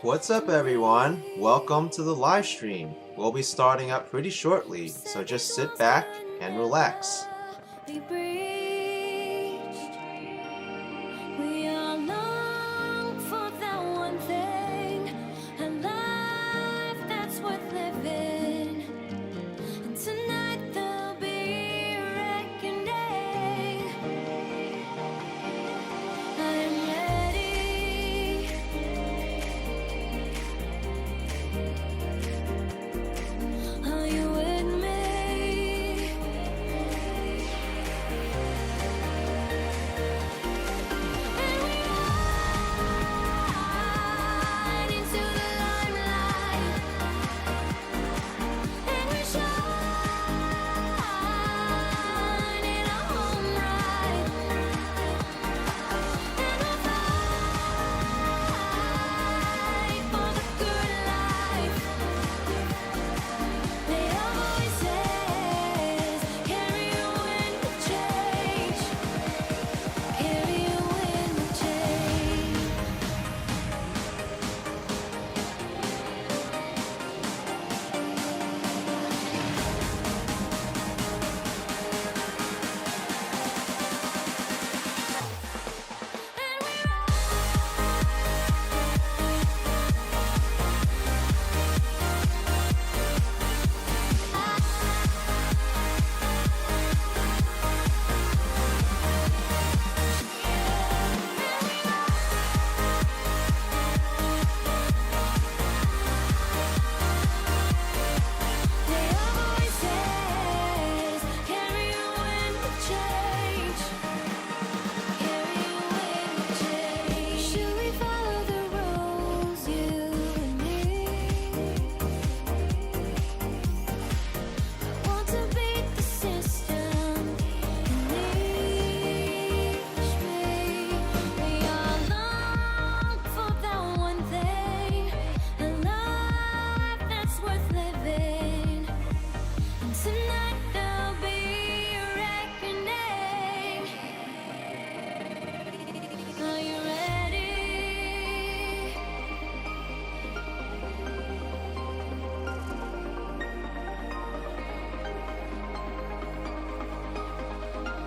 What's up everyone? Welcome to the live stream. We'll be starting up pretty shortly, so just sit back and relax.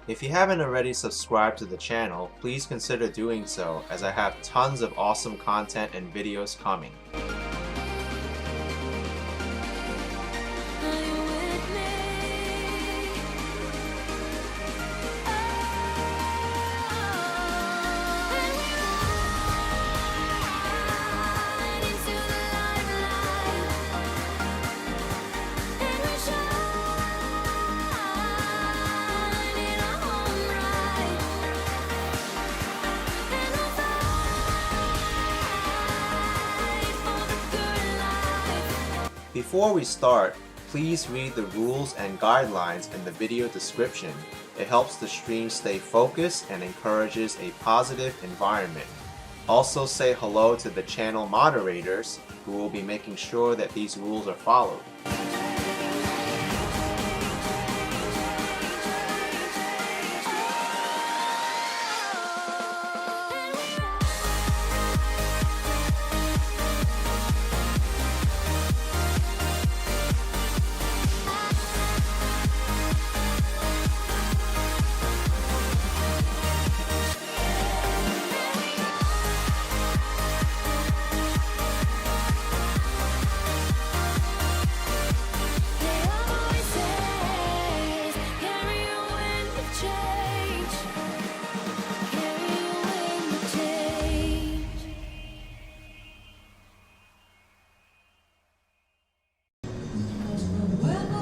If you haven't already subscribed to the channel, please consider doing so, as I have tons of awesome content and videos coming. Before we start, please read the rules and guidelines in the video description. It helps the stream stay focused and encourages a positive environment. Also say hello to the channel moderators, who will be making sure that these rules are followed.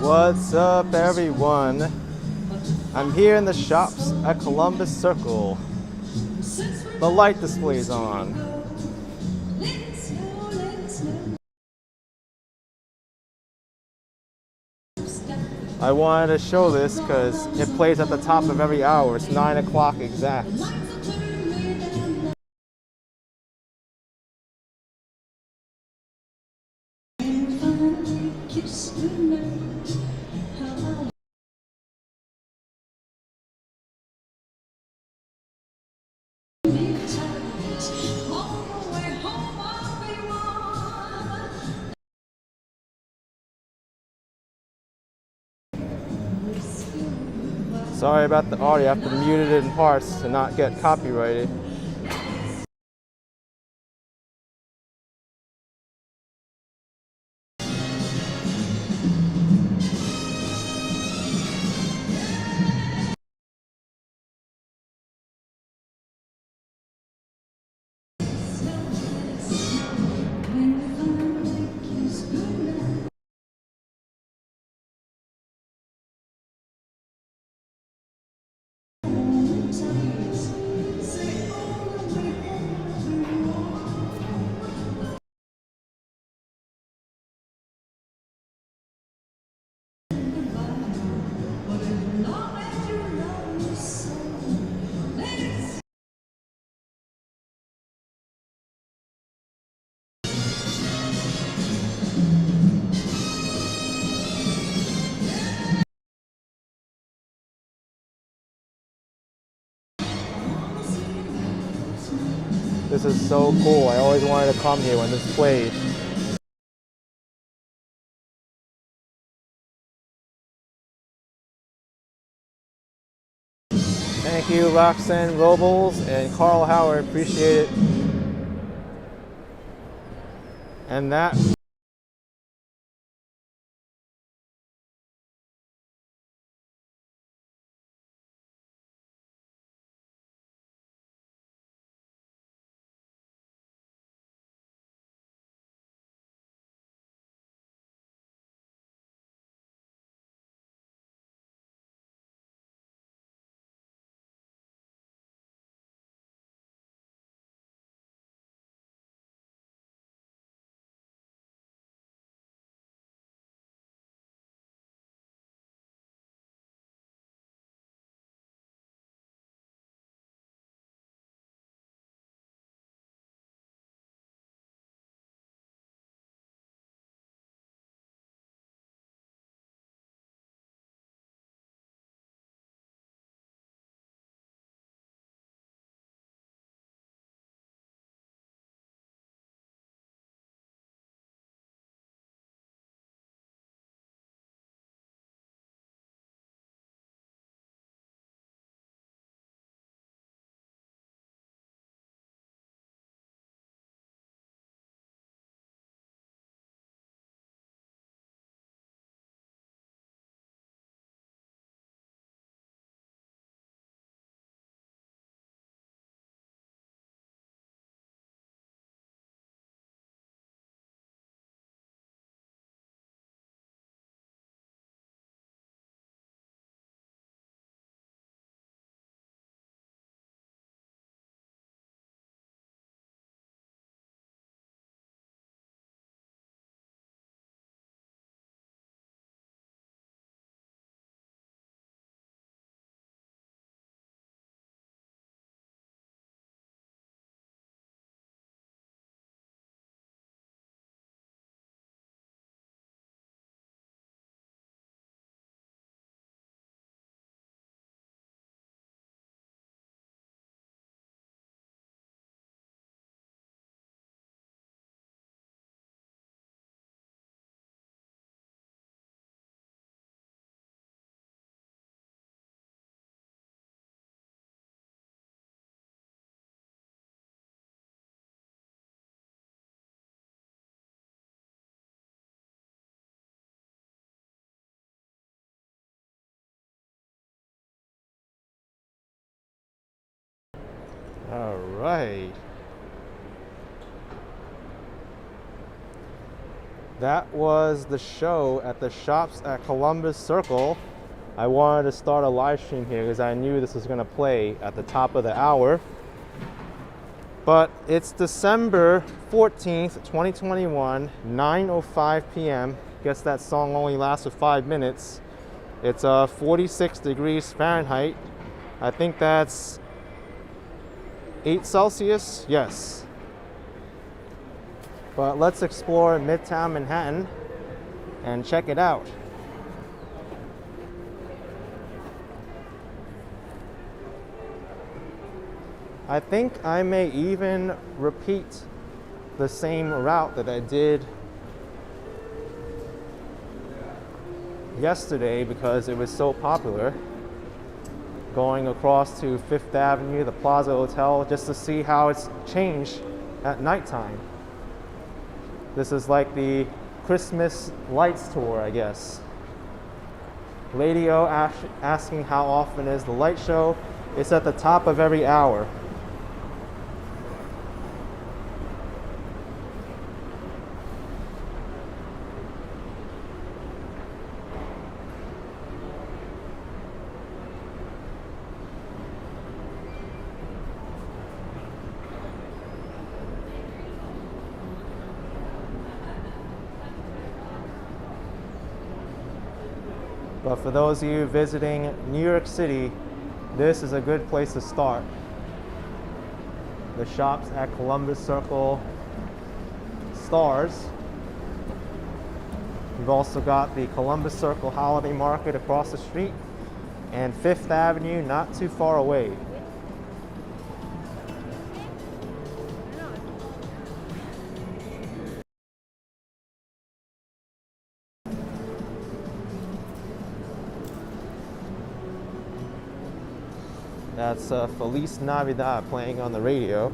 What's up everyone? I'm here in the shops at Columbus Circle. The light display's on. I wanted to show this because it plays at the top of every hour. It's 9 o'clock exact. Sorry about the audio, I have to mute it in parts to not get copyrighted. This is so cool. I always wanted to come here when this played. Thank you, Roxanne Robles and Carl Howard. Appreciate it. And that all right. That was the show at the Shops at Columbus Circle. I wanted to start a live stream here because I knew this was going to play at the top of the hour. But it's December 14th, 2021, 9:05 p.m. Guess that song only lasted 5 minutes. It's 46 degrees Fahrenheit. I think that's 8 Celsius, yes. But let's explore Midtown Manhattan and check it out. I think I may even repeat the same route that I did yesterday because it was so popular. going across to Fifth Avenue, the Plaza Hotel, just to see how it's changed at nighttime. This is like the Christmas lights tour, I guess. Lady O asking how often is the light show. It's at the top of every hour. But for those of you visiting New York City, this is a good place to start. The shops at Columbus Circle stars. We've also got the Columbus Circle Holiday Market across the street and Fifth Avenue not too far away. That's Feliz Navidad playing on the radio.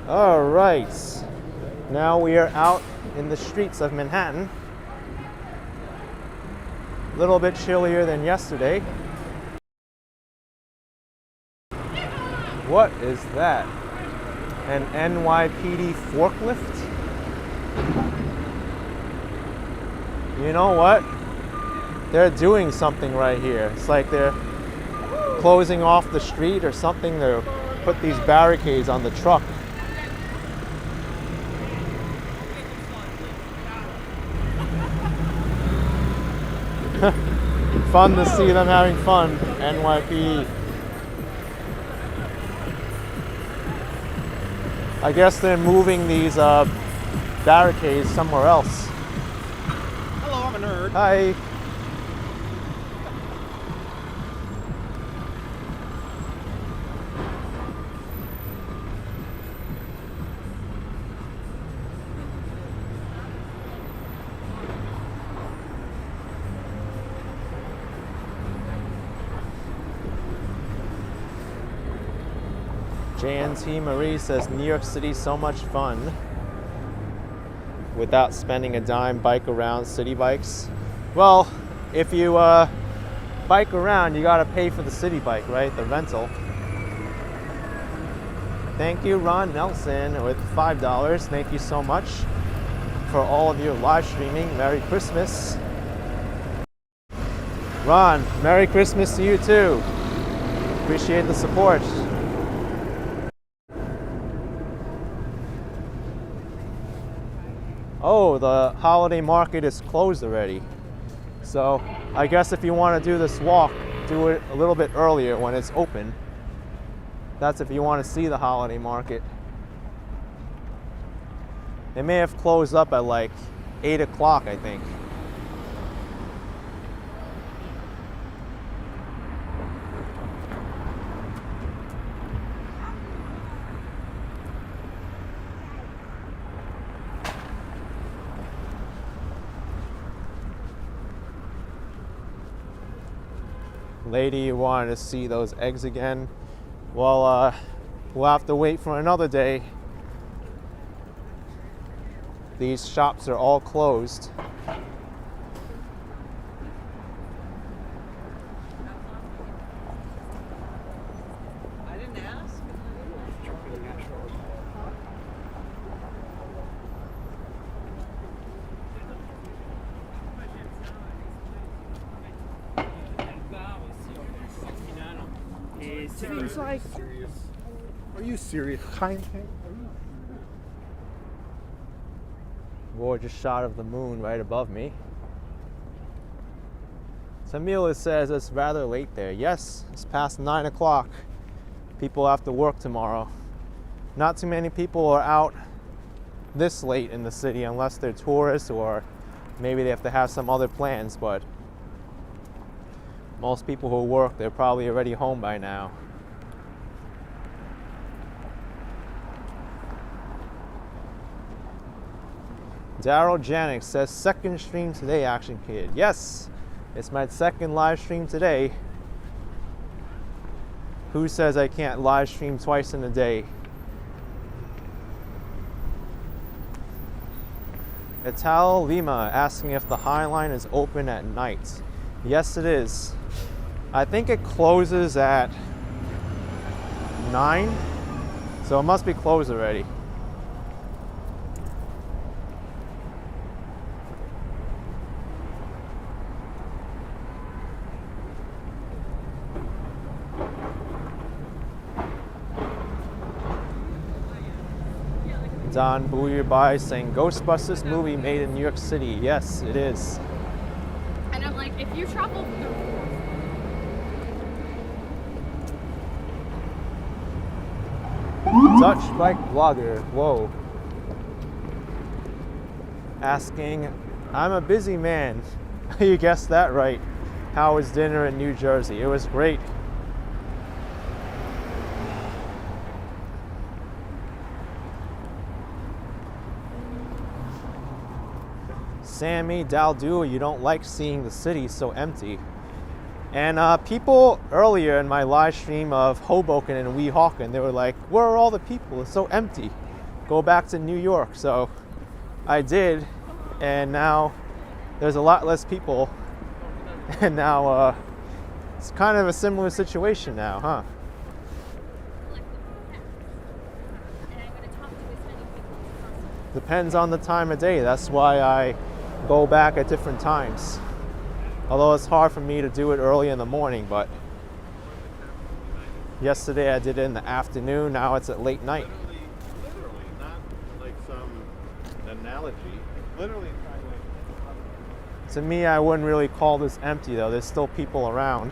All right, now we are out in the streets of Manhattan. A little bit chillier than yesterday. What is that? An NYPD forklift? You know what? They're doing something right here. It's like they're closing off the street or something to put these barricades on the truck. Fun to see them having fun, NYPD. I guess they're moving these barricades somewhere else. Hello, I'm a nerd. Hi. JNT Marie says New York City so much fun without spending a dime. Bike around, city bikes. Well, if you bike around, you gotta pay for the city bike, right? The rental. Thank you, Ron Nelson, with $5. Thank you so much for all of your live streaming. Merry Christmas. Ron, Merry Christmas to you too. Appreciate the support. Oh, the holiday market is closed already. So I guess if you want to do this walk, do it a little bit earlier when it's open. That's if you want to see the holiday market. They may have closed up at like 8 o'clock, I think. Lady, you wanted to see those eggs again? Well, we'll have to wait for another day. These shops are all closed. I didn't ask. Seems like. Are you serious? Gorgeous shot of the moon right above me. Tamila says it's rather late there. Yes, it's past 9 o'clock. People have to work tomorrow. Not too many people are out this late in the city unless they're tourists or maybe they have to have some other plans, but most people who work, they're probably already home by now. Daryl Janik says, second stream today, Action Kid. Yes, it's my second live stream today. Who says I can't live stream twice in a day? Ital Lima asking if the High Line is open at night. Yes, it is. I think it closes at 9, so it must be closed already. Don Booyerby saying Ghostbusters movie made in New York City. Yes, it is. And I'm like, if you travel through Dutch bike blogger, whoa. Asking, I'm a busy man. You guessed that right. How was dinner in New Jersey? It was great. Sammy Daldua, you don't like seeing the city so empty. And people earlier in my live stream of Hoboken and Weehawken, they were like, where are all the people? It's so empty. Go back to New York. So I did, and now there's a lot less people. And now it's kind of a similar situation now, huh? Depends on the time of day. That's why I go back at different times. Although it's hard for me to do it early in the morning, but yesterday I did it in the afternoon, now it's at late night. Literally, not like some analogy. Literally. To me, I wouldn't really call this empty though. There's still people around.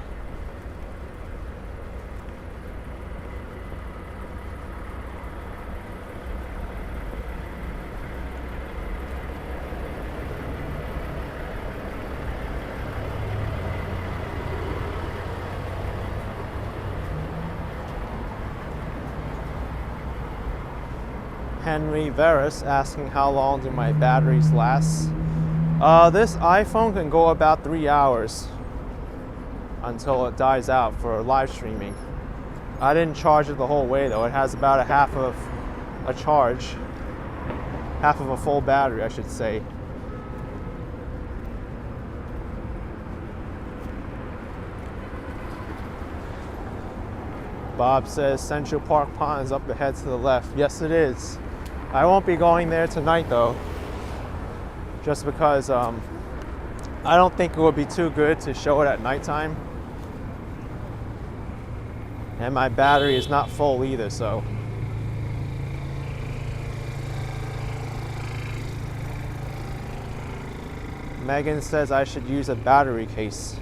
Henry Veras asking how long do my batteries last. This iPhone can go about 3 hours until it dies out for live streaming. I didn't charge it the whole way though. It has about a half of a charge, half of a full battery I should say. Bob says Central Park Pond is up ahead to the left. Yes it is. I won't be going there tonight though, just because I don't think it would be too good to show it at nighttime. And my battery is not full either, so. Megan says I should use a battery case.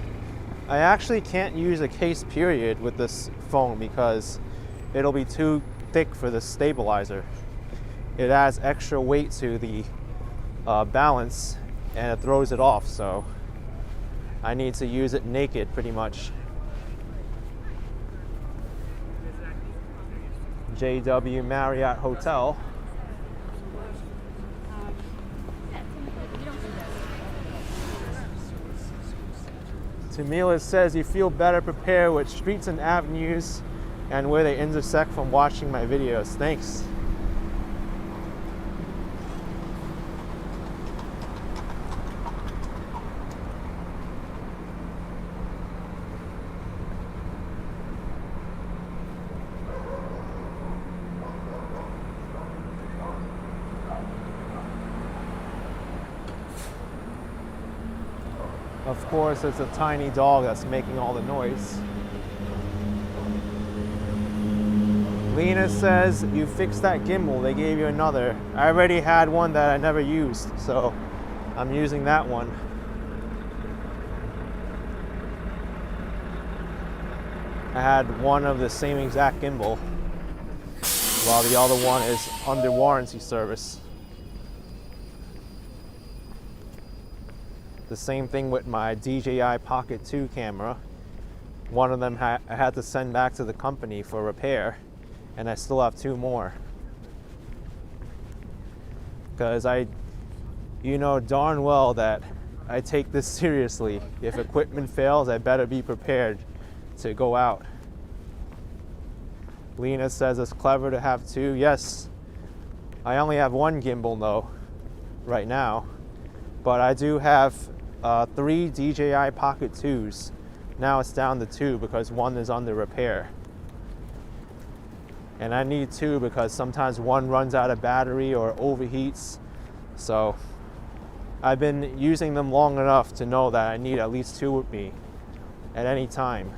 I actually can't use a case period with this phone because it'll be too thick for the stabilizer. It adds extra weight to the balance and it throws it off, so I need to use it naked pretty much. JW Marriott Hotel. Tamila says you feel better prepared with streets and avenues and where they intersect from watching my videos. Thanks. Of course, it's a tiny dog that's making all the noise. Lena says, you fixed that gimbal, they gave you another. I already had one that I never used, so I'm using that one. I had one of the same exact gimbal, while the other one is under warranty service. The same thing with my DJI Pocket 2 camera. One of them I had to send back to the company for repair, and I still have 2 more. Because I you know darn well that I take this seriously. If equipment fails, I better be prepared to go out. Lena says it's clever to have two. Yes, I only have one gimbal though, right now. But I do have 3 DJI Pocket 2s. Now it's down to 2 because one is under repair. And I need 2 because sometimes one runs out of battery or overheats. So I've been using them long enough to know that I need at least 2 with me at any time.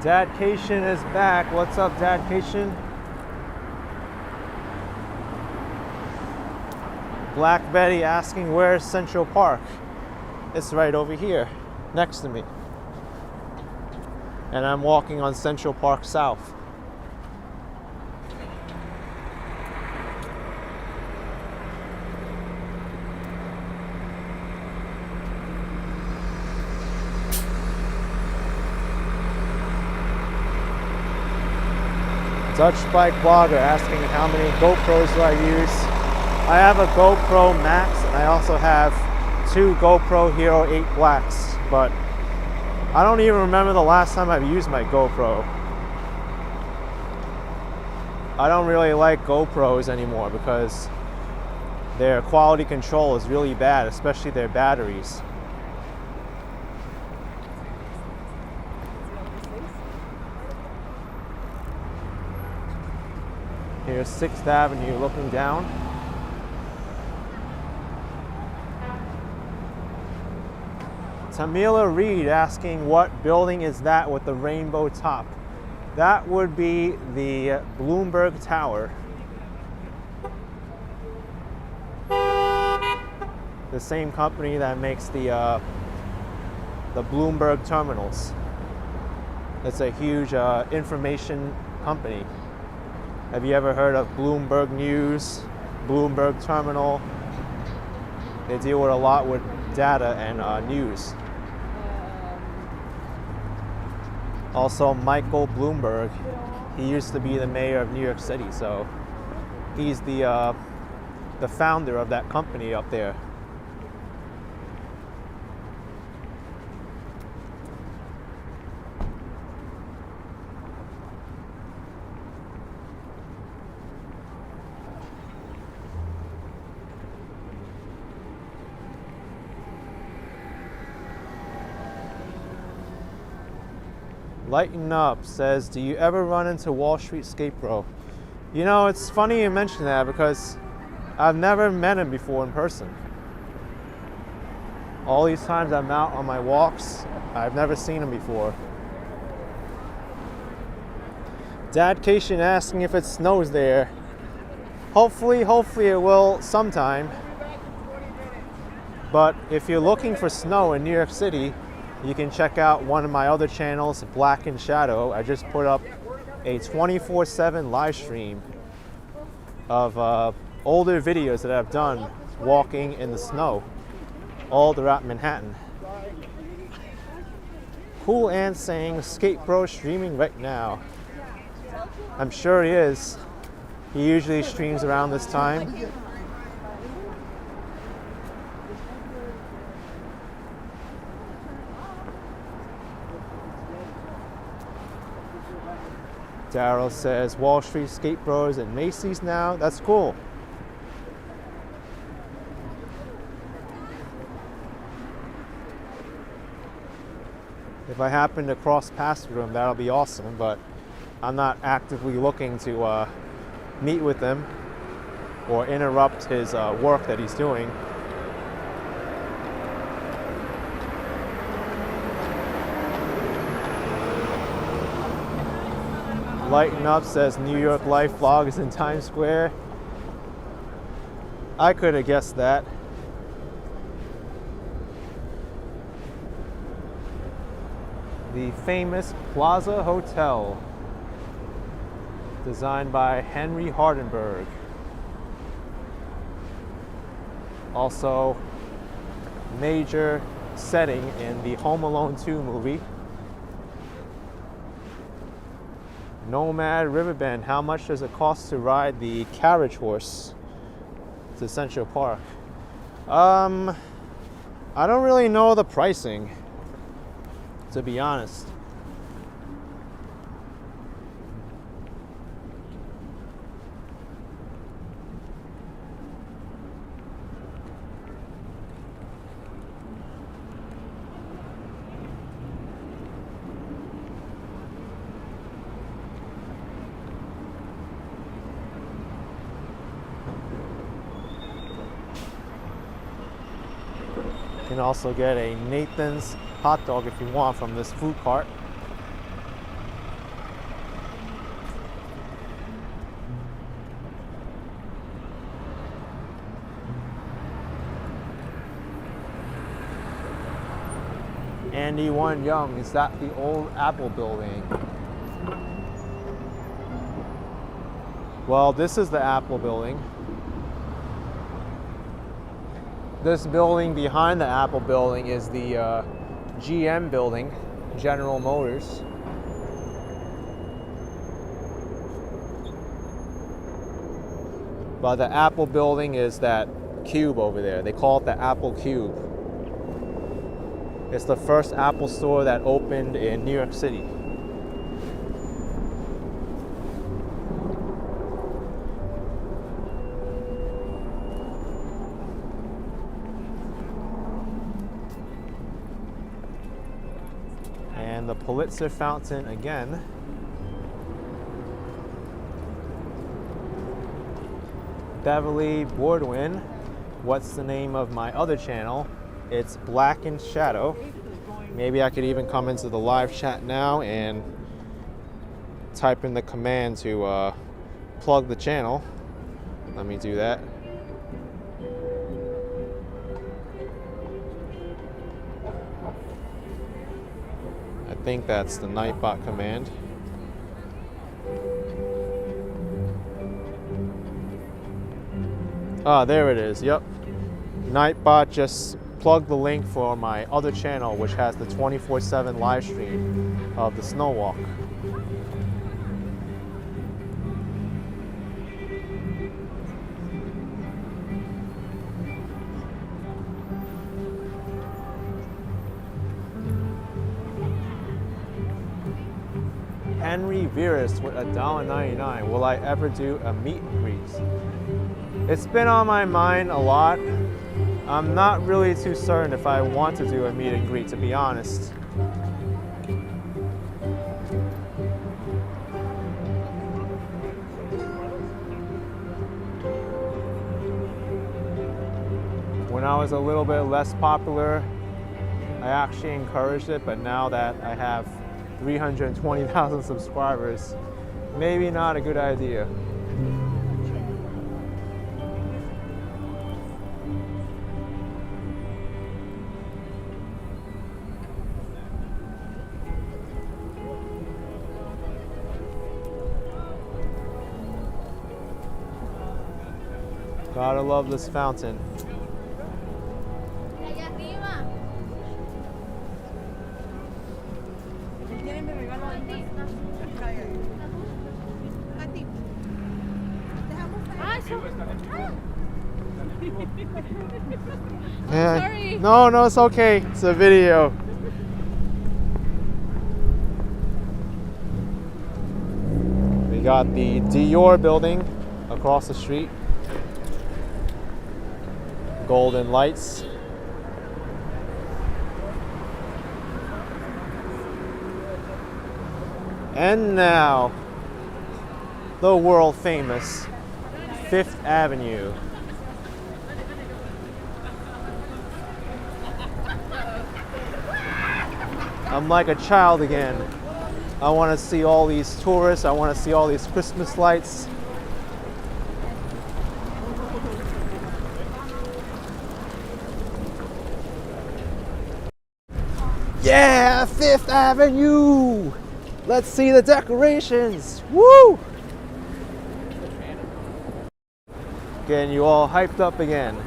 Dadcation is back. What's up, Dadcation? Black Betty asking where's Central Park? It's right over here, next to me. And I'm walking on Central Park South. Dutch Bike Blogger asking how many GoPros do I use. I have a GoPro Max and I also have 2 GoPro Hero 8 Blacks, but I don't even remember the last time I've used my GoPro. I don't really like GoPros anymore because their quality control is really bad, especially their batteries. Here's 6th Avenue looking down. Tamila Reed asking what building is that with the rainbow top? That would be the Bloomberg Tower. The same company that makes the Bloomberg terminals. It's a huge information company. Have you ever heard of Bloomberg News, Bloomberg Terminal? They deal with a lot with data and news. Also, Michael Bloomberg, he used to be the mayor of New York City, so he's the founder of that company up there. Lighten Up says, do you ever run into Wall Street Skate Bro? You know, it's funny you mention that because I've never met him before in person. All these times I'm out on my walks, I've never seen him before. Dadcation asking if it snows there. Hopefully it will sometime. But if you're looking for snow in New York City, you can check out one of my other channels, Black and Shadow. I just put up a 24/7 live stream of older videos that I've done walking in the snow all throughout Manhattan. Cool Ant saying, Skate Bro streaming right now. I'm sure he is. He usually streams around this time. Daryl says Wall Street Skate Bros and Macy's now. That's cool. If I happen to cross paths with him, that'll be awesome, but I'm not actively looking to meet with him or interrupt his work that he's doing. Lighten Up says New York Life vlog is in Times Square. I could have guessed that. The famous Plaza Hotel, designed by Henry Hardenberg. Also, major setting in the Home Alone 2 movie. Nomad Riverbend. How much does it cost to ride the carriage horse to Central Park? I don't really know the pricing, to be honest. You can also get a Nathan's hot dog if you want from this food cart. Andy One Young, is that the old Apple building? Well, this is the Apple building. This building behind the Apple building is the GM building, General Motors. But the Apple building is that cube over there. They call it the Apple Cube. It's the first Apple store that opened in New York City. And the Pulitzer Fountain again. Beverly Boardwin. What's the name of my other channel? It's Black and Shadow. Maybe I could even come into the live chat now and type in the command to plug the channel. Let me do that. I think that's the Nightbot command. Ah, there it is. Yep. Nightbot just plugged the link for my other channel, which has the 24/7 live stream of the snow walk. Henry Veras with $1.99. Will I ever do a meet and greet? It's been on my mind a lot. I'm not really too certain if I want to do a meet and greet, to be honest. When I was a little bit less popular, I actually encouraged it, but now that I have 320,000 subscribers, maybe not a good idea. Gotta love this fountain. Yeah. Sorry. No, it's okay. It's a video. We got the Dior building across the street. Golden lights. And now, the world famous Fifth Avenue. I'm like a child again. I want to see all these tourists. I want to see all these Christmas lights. Yeah, Fifth Avenue! Let's see the decorations! Woo! Getting you all hyped up again.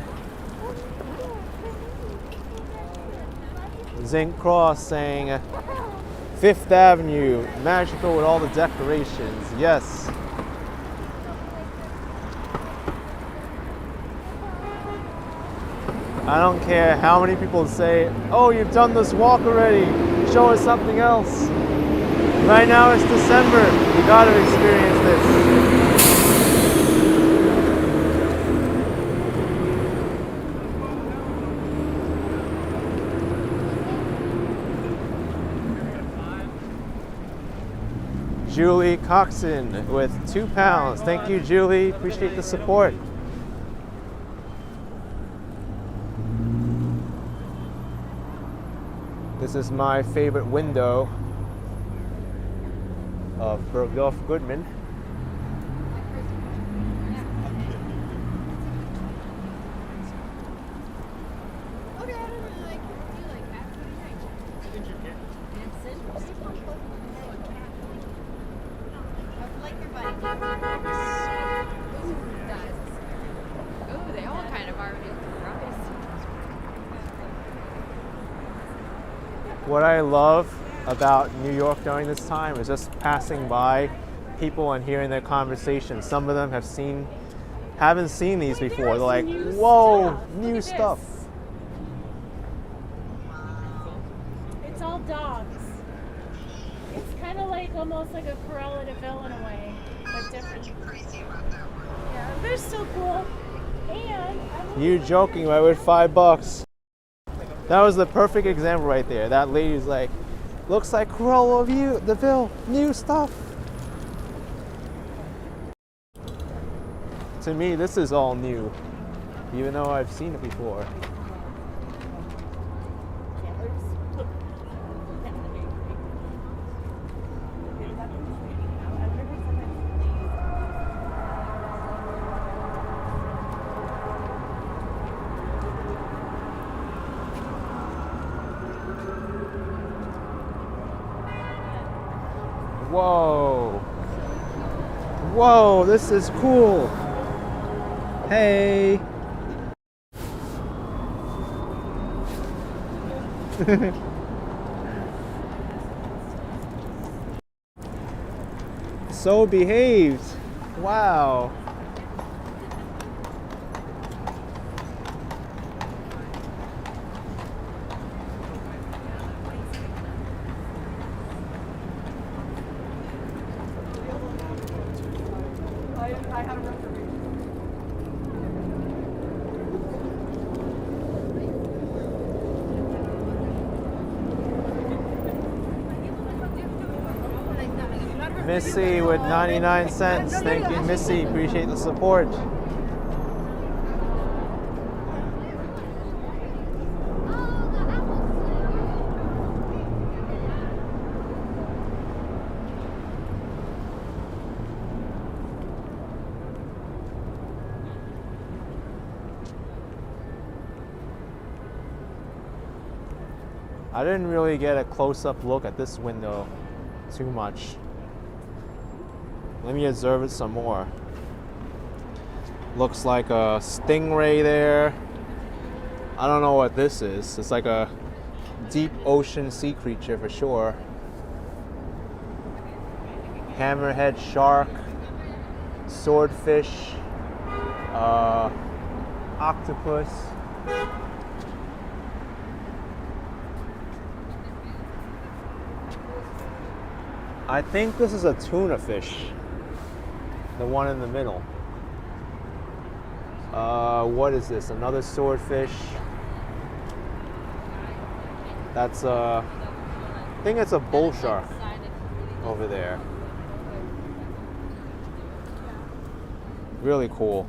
Zinc Cross saying Fifth Avenue, magical with all the decorations. Yes. I don't care how many people say, oh, you've done this walk already. Show us something else. Right now it's December. We gotta experience this. Julie Coxon with £2. Thank you, Julie. Appreciate the support. This is my favorite window of Bergdorf Goodman. Okay, I don't really like do you like cats? What do you think? Hanson? I like your body. Ooh, does. Ooh, they all kind of are. What I love about New York during this time is just passing by people and hearing their conversations. Some of them haven't seen these before. They're like, whoa, new stuff. It's all dogs. It's kind of like almost like a Cruella de Vil in a way, but different. Yeah, they're so cool. And You joking, right? With $5. That was the perfect example right there. That lady's like, looks like Cruella de Vil, new stuff. To me, this is all new, even though I've seen it before. Whoa. Whoa, this is cool. Hey. So behaved. Wow. Missy with 99 cents. Thank you, Missy. Appreciate the support. I didn't really get a close-up look at this window too much. Let me observe it some more. Looks like a stingray there. I don't know what this is. It's like a deep ocean sea creature for sure. Hammerhead shark, swordfish, octopus. I think this is a tuna fish. The one in the middle. What is this? Another swordfish. That's I think it's a bull shark over there. Really cool.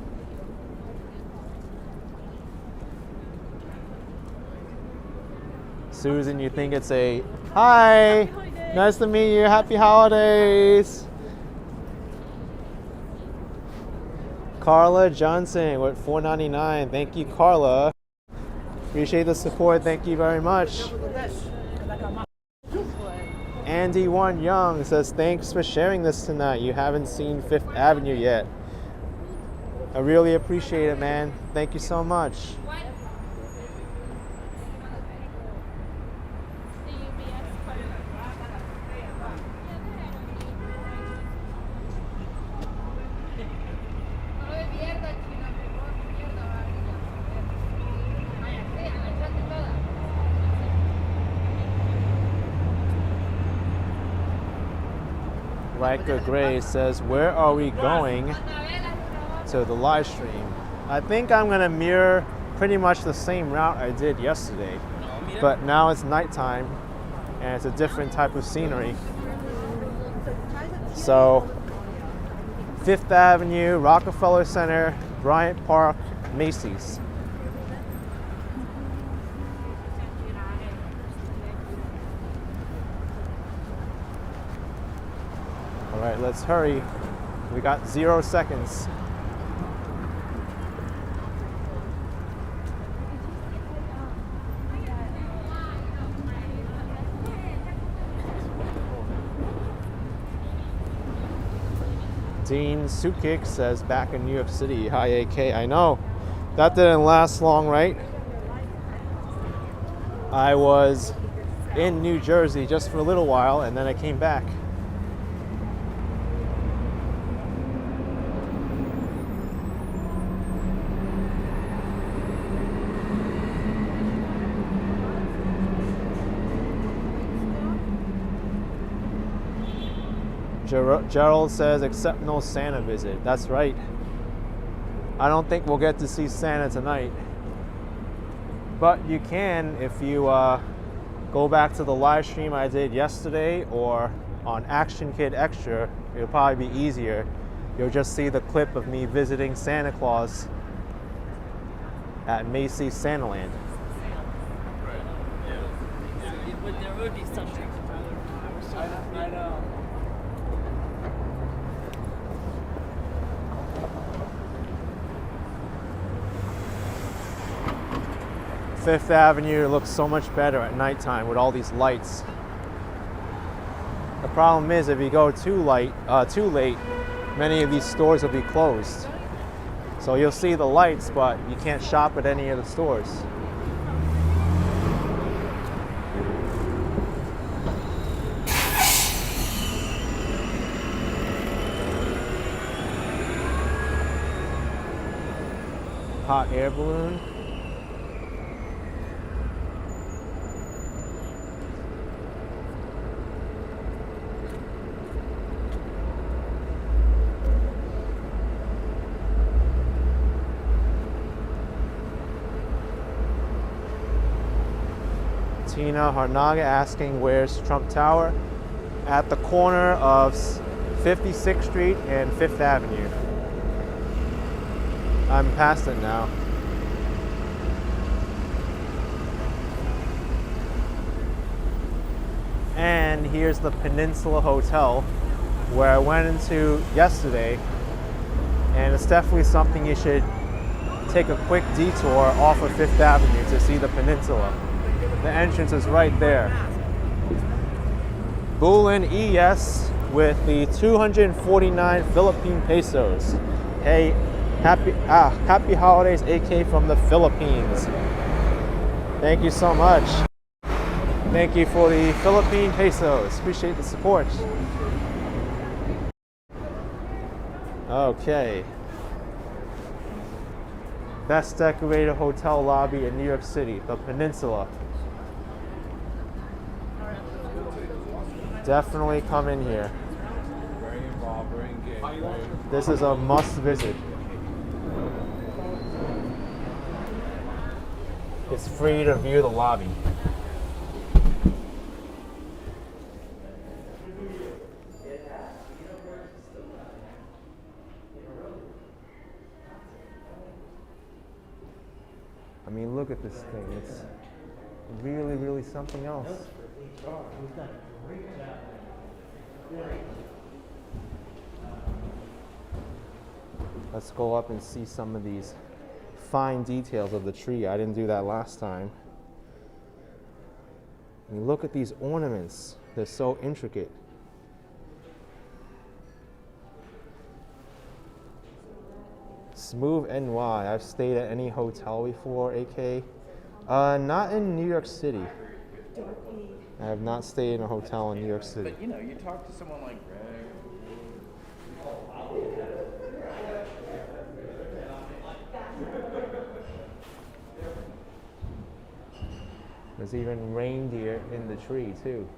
Susan, you think it's a hi? Nice to meet you. Happy holidays. Carla Johnson with $4.99. Thank you, Carla. Appreciate the support. Thank you very much. Andy One Young says, thanks for sharing this tonight. You haven't seen Fifth Avenue yet. I really appreciate it, man. Thank you so much. Riker Gray says, where are we going to the live stream? I think I'm gonna mirror pretty much the same route I did yesterday, but now it's nighttime and it's a different type of scenery. So 5th Avenue, Rockefeller Center, Bryant Park, Macy's. All right, let's hurry. We got 0 seconds. Dean Sukik says, back in New York City. Hi, AK. I know. That didn't last long, right? I was in New Jersey just for a little while, and then I came back. Gerald says, except no Santa visit. That's right. I don't think we'll get to see Santa tonight. But you can if you go back to the live stream I did yesterday or on Action Kid Extra. It'll probably be easier. You'll just see the clip of me visiting Santa Claus at Macy's Santaland. There would be something. I know. 5th Avenue looks so much better at nighttime with all these lights. The problem is if you go too late, many of these stores will be closed. So you'll see the lights, but you can't shop at any of the stores. Hot air balloon. Tina Harnaga asking, where's Trump Tower? At the corner of 56th Street and 5th Avenue. I'm past it now. And here's the Peninsula Hotel, where I went into yesterday, and it's definitely something you should take a quick detour off of 5th Avenue to see the Peninsula. The entrance is right there. Bulin ES with the 249 Philippine pesos. Hey, happy holidays, AK from the Philippines. Thank you so much. Thank you for the Philippine pesos. Appreciate the support. Okay. Best decorated hotel lobby in New York City, the Peninsula. Definitely come in here. Very involved, very engaged. This is a must visit. It's free to view the lobby. I mean, look at this thing. It's really, really something else. Let's go up and see some of these fine details of the tree. I didn't do that last time. I mean, look at these ornaments. They're so intricate. Smooth NY. I've stayed at any hotel before, AK. Not in New York City. I have not stayed in a hotel in New York City. But you know, you talk to someone like Greg. There's even reindeer in the tree too.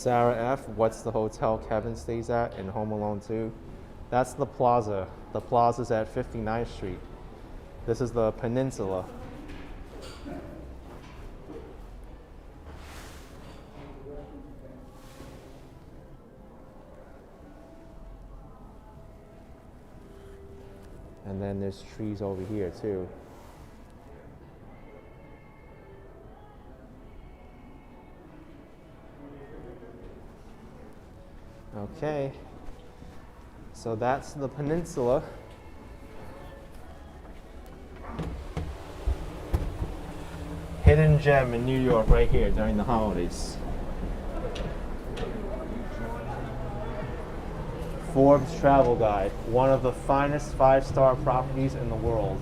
Sarah F., what's the hotel Kevin stays at in Home Alone 2? That's the Plaza. The Plaza's at 59th Street. This is the Peninsula. And then there's trees over here too. Okay, so that's the Peninsula. Hidden gem in New York right here during the holidays. Forbes Travel Guide, one of the finest 5-star properties in the world.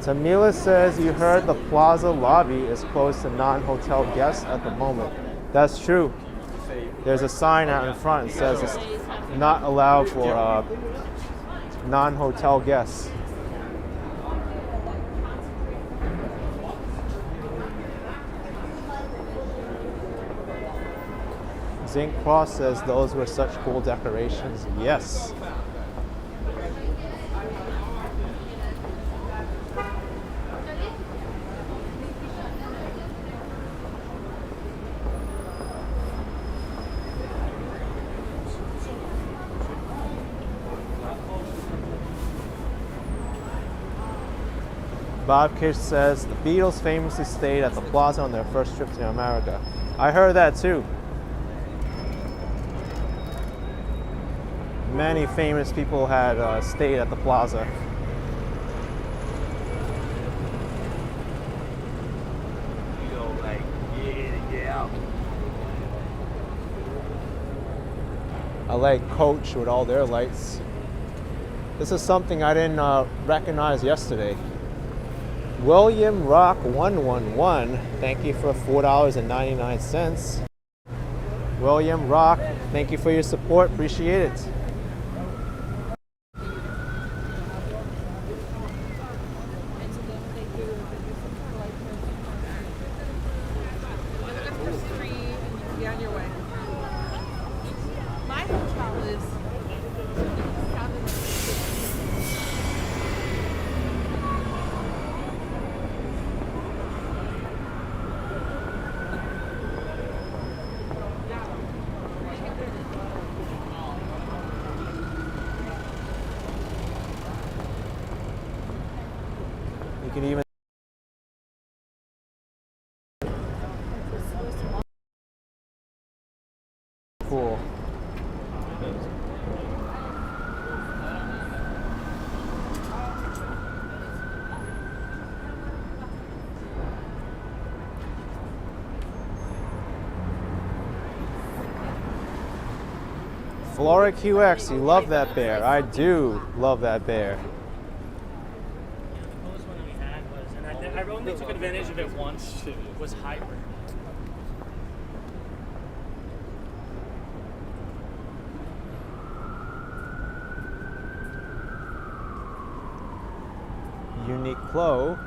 Tamila says you heard the Plaza lobby is closed to non-hotel guests at the moment. That's true. There's a sign out in front that says it's not allowed for non-hotel guests. Zinc Cross says those were such cool decorations. Yes. Bob Kish says the Beatles famously stayed at the Plaza on their first trip to America. I heard that too. Many famous people had stayed at the Plaza. I like Coach with all their lights. This is something I didn't recognize yesterday. William Rock 111, thank you for $4.99. William Rock, thank you for your support, appreciate it. You can even cool. Flora QX, you love that bear. I do love that bear. I only took advantage of it once. It was hybrid. Uniqlo.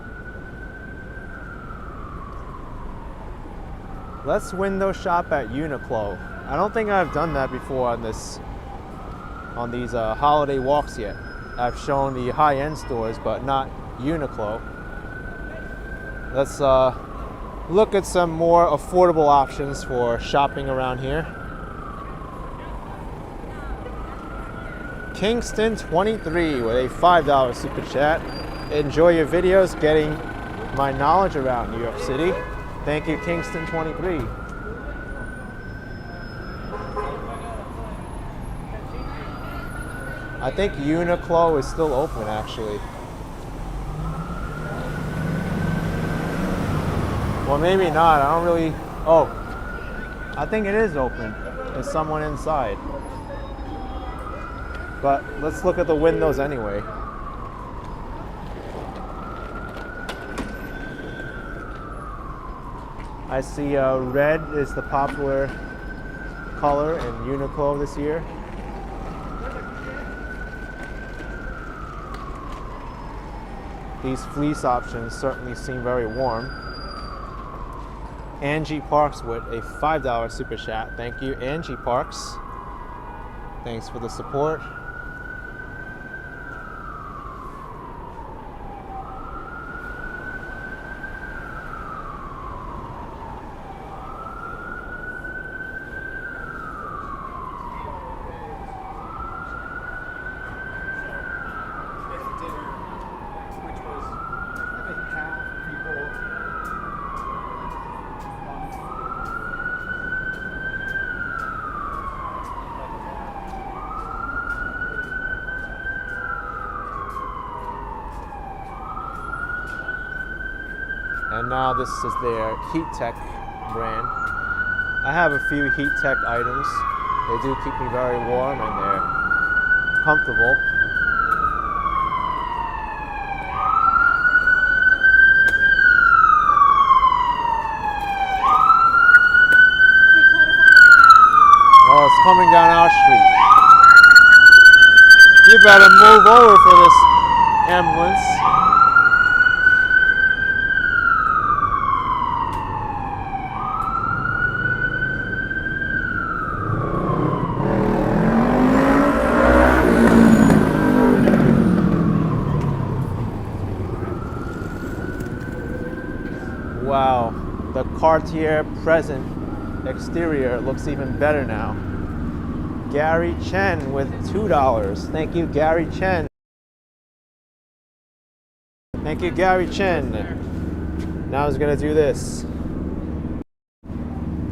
Let's window shop at Uniqlo. I don't think I've done that before on these holiday walks yet. I've shown the high-end stores, but not Uniqlo. Let's look at some more affordable options for shopping around here. Kingston 23 with a $5 super chat. Enjoy your videos getting my knowledge around New York City. Thank you, Kingston 23. I think Uniqlo is still open actually. Well, maybe not. I don't really. Oh, I think it is open. There's someone inside. But let's look at the windows anyway. I see red is the popular color in Uniqlo this year. These fleece options certainly seem very warm. Angie Parks with a $5 super chat. Thank you, Angie Parks. Thanks for the support. And now this is their Heat Tech brand. I have a few Heat Tech items. They do keep me very warm and they're comfortable. Oh, it's coming down our street. You better move over for this ambulance. Wow, the Cartier present exterior looks even better now. Gary Chen with $2. Thank you, Gary Chen. Thank you, Gary Chen. Now I was gonna do this.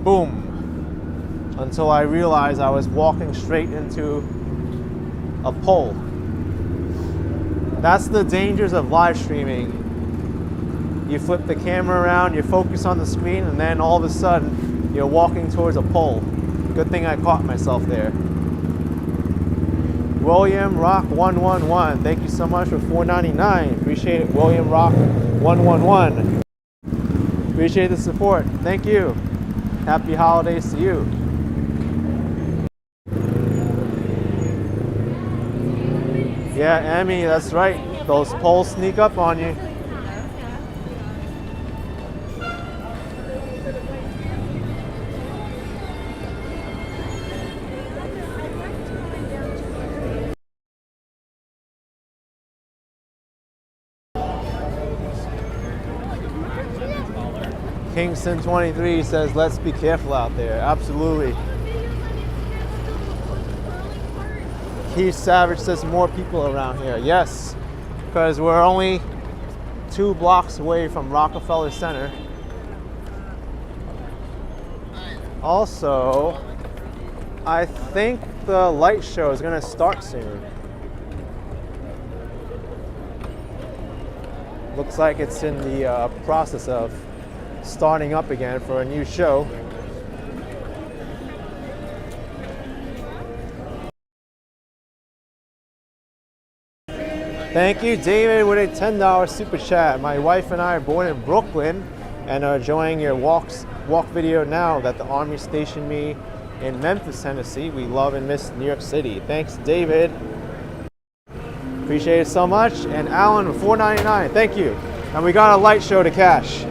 Boom. Until I realized I was walking straight into a pole. That's the dangers of live streaming. You flip the camera around, you focus on the screen, and then all of a sudden, you're walking towards a pole. Good thing I caught myself there. William Rock 111, thank you so much for $4.99. Appreciate it, William Rock 111. Appreciate the support. Thank you. Happy holidays to you. Yeah, Emmy, that's right. Those poles sneak up on you. Kingston 23 says, let's be careful out there. Absolutely. Keith Savage says more people around here. Yes, because we're only 2 blocks away from Rockefeller Center. Also, I think the light show is going to start soon. Looks like it's in the process of starting up again for a new show. Thank you, David, with a $10 super chat. My wife and I are born in Brooklyn and are enjoying your walk video now that the Army stationed me in Memphis, Tennessee. We love and miss New York City. Thanks, David. Appreciate it so much. And Alan with $4.99. Thank you. And we got a light show to cash.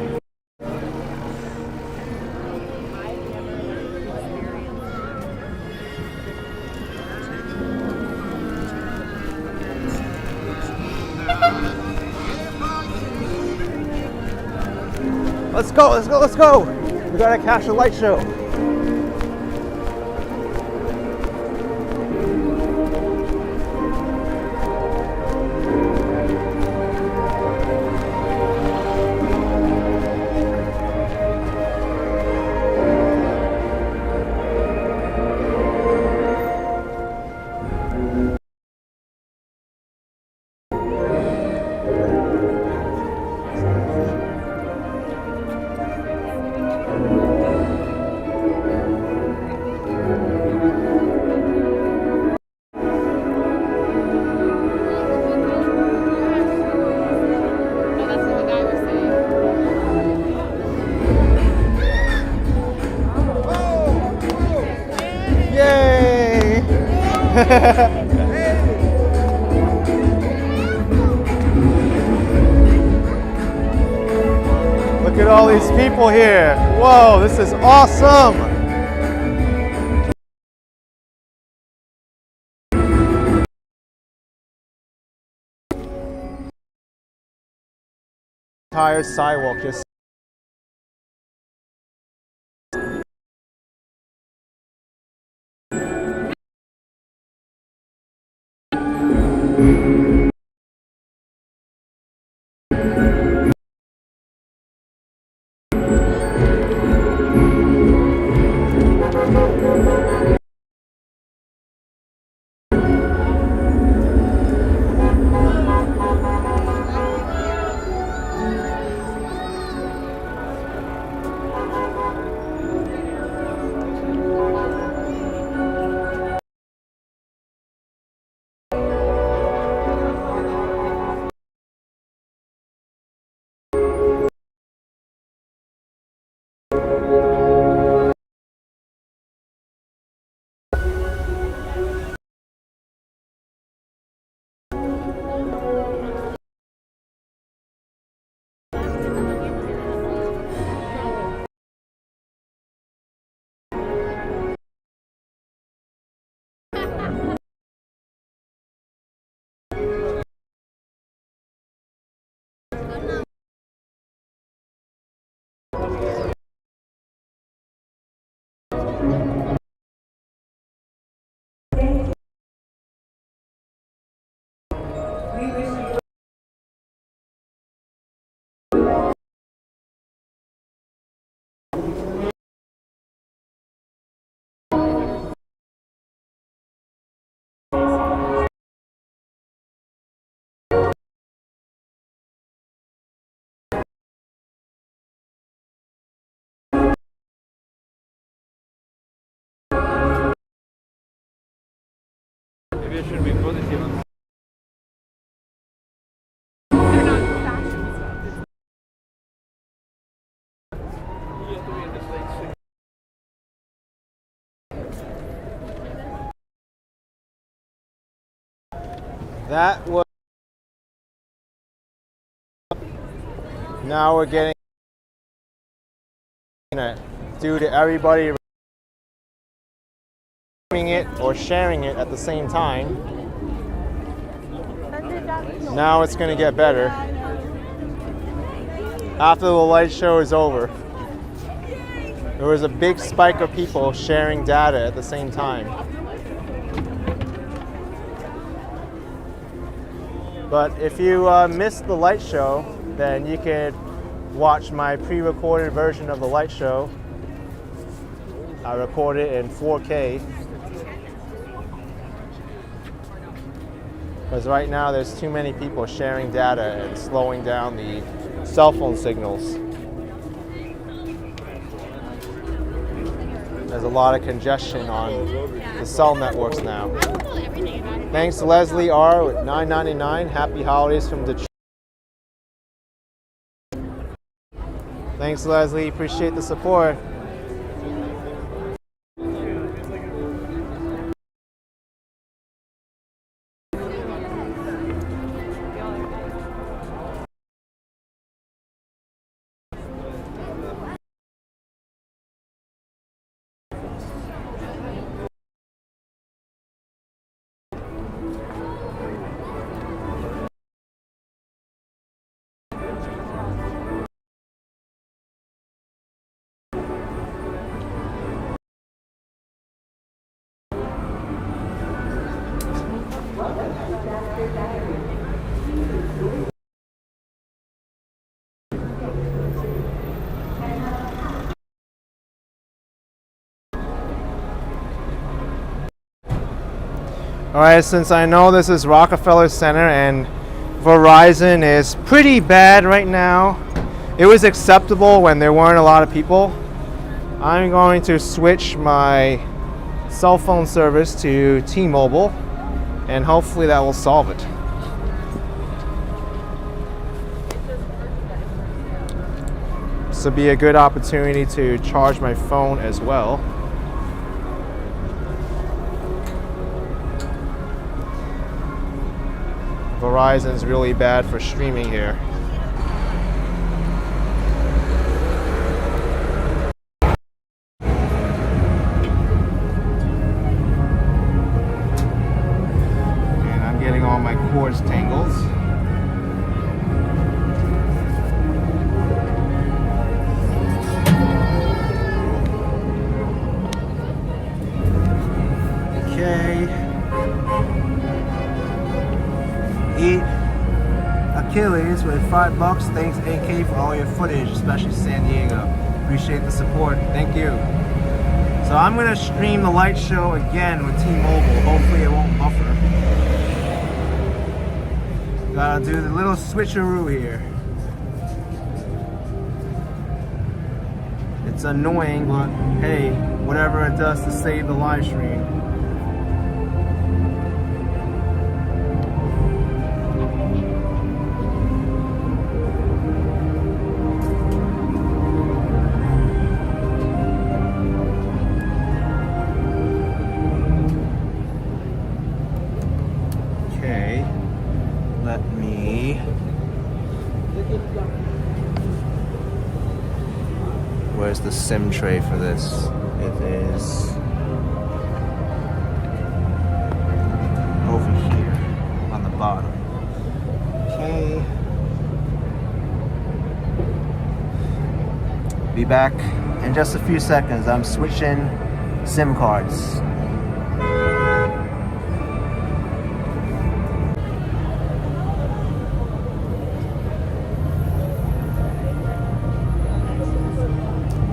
Let's go, let's go, let's go. We gotta cash a light show. at all these people here. Whoa, this is awesome. Entire sidewalk just that was. Now we're getting due to everybody it or sharing it at the same time. Now it's going to get better after the light show is over. There was a big spike of people sharing data at the same time. But if you missed the light show, then you could watch my pre-recorded version of the light show. I recorded it in 4K. Because right now there's too many people sharing data and slowing down the cell phone signals. There's a lot of congestion on the cell networks now. Thanks to Leslie R with $9.99. Happy holidays from Detroit. Thanks, Leslie. Appreciate the support. Alright, since I know this is Rockefeller Center and Verizon is pretty bad right now, it was acceptable when there weren't a lot of people. I'm going to switch my cell phone service to T-Mobile and hopefully that will solve it. This will be a good opportunity to charge my phone as well. Verizon's really bad for streaming here. Achilles with $5. Thanks AK for all your footage, especially San Diego. Appreciate the support. Thank you. So I'm gonna stream the light show again with T-Mobile. Hopefully it won't buffer. Gotta do the little switcheroo here. It's annoying, but hey, whatever it does to save the live stream. Okay, let me. Where's the SIM tray for this? It is over here on the bottom. Okay. Be back in just a few seconds. I'm switching SIM cards.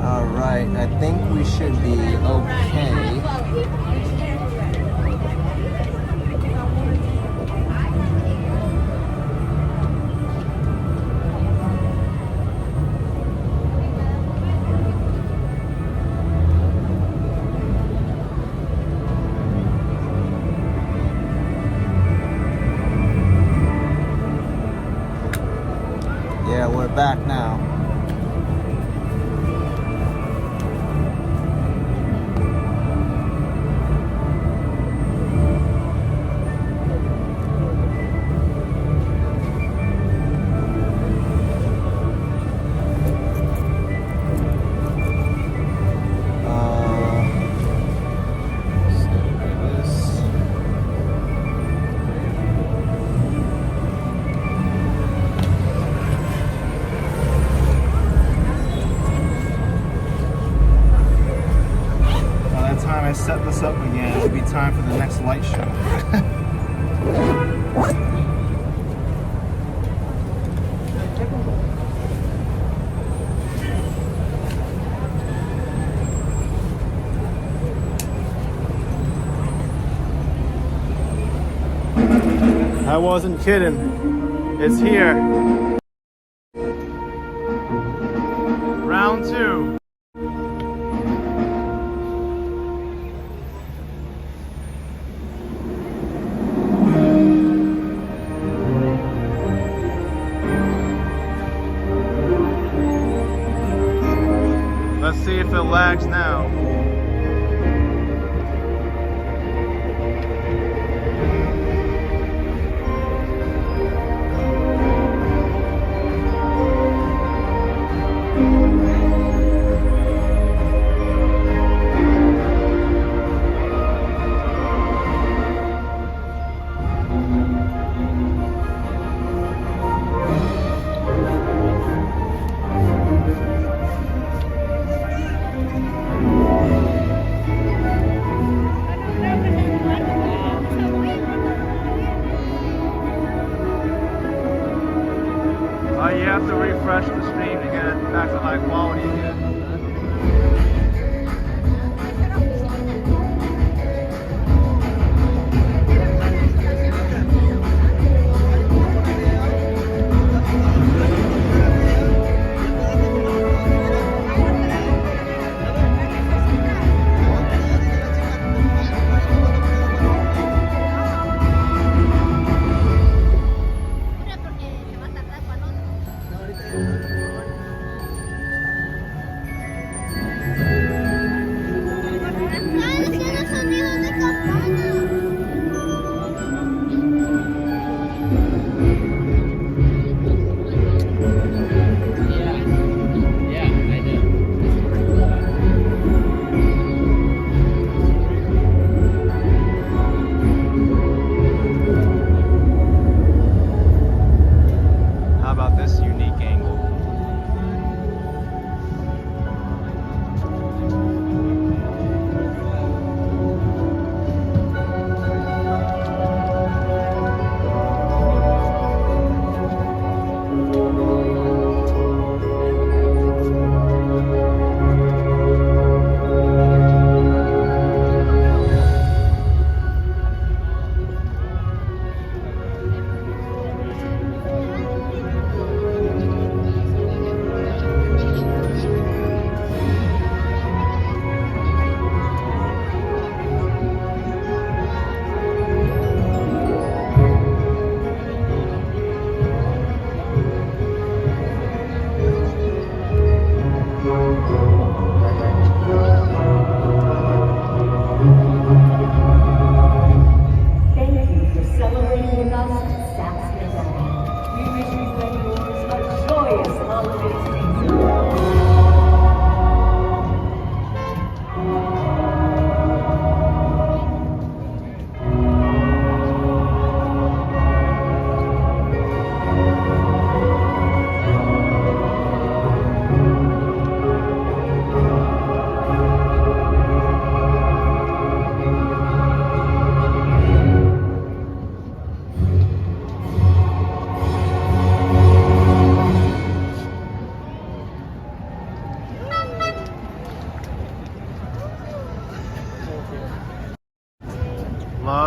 Alright, I think we should be okay. Yeah, we're back now. I set this up again, it'll be time for the next light show. I wasn't kidding. It's here. Round 2. Let's see if it lags now. You have to refresh the stream to get it back to high quality again.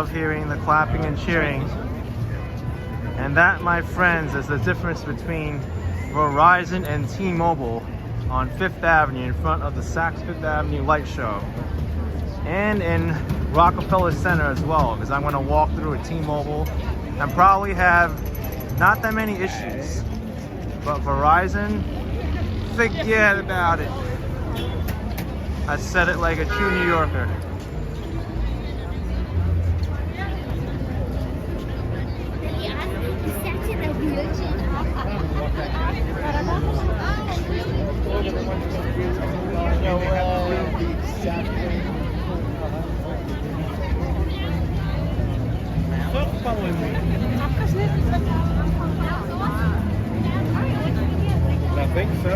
love hearing the clapping and cheering. And that, my friends, is the difference between Verizon and T-Mobile on 5th Avenue in front of the Saks Fifth Avenue light show. And in Rockefeller Center as well, because I'm going to walk through a T-Mobile and probably have not that many issues. But Verizon, forget about it. I said it like a true New Yorker. I think so.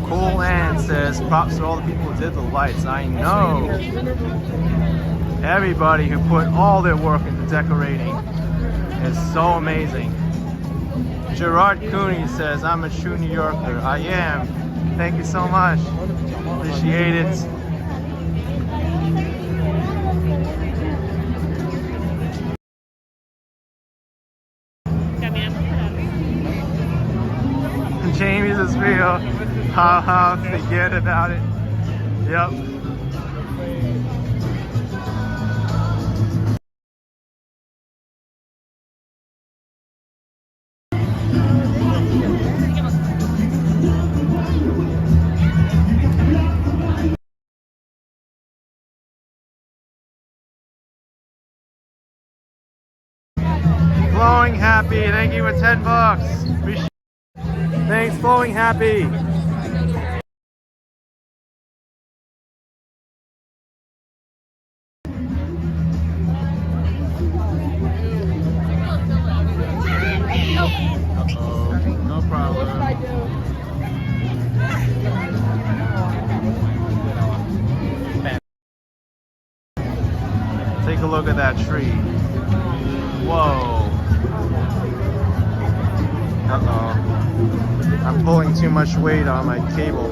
Cool Ann says, props to all the people who did the lights. I know. Everybody who put all their work into decorating is so amazing. Gerard Cooney says, I'm a true New Yorker. I am. Thank you so much. Appreciate it. Jamie's is real. Ha ha, forget about it. Yep. Flowing Happy, thank you for $10. Appreciate it. Thanks, Flowing Happy. Uh-oh, no problem. Take a look at that tree. Whoa. Uh-oh. I'm pulling too much weight on my cable.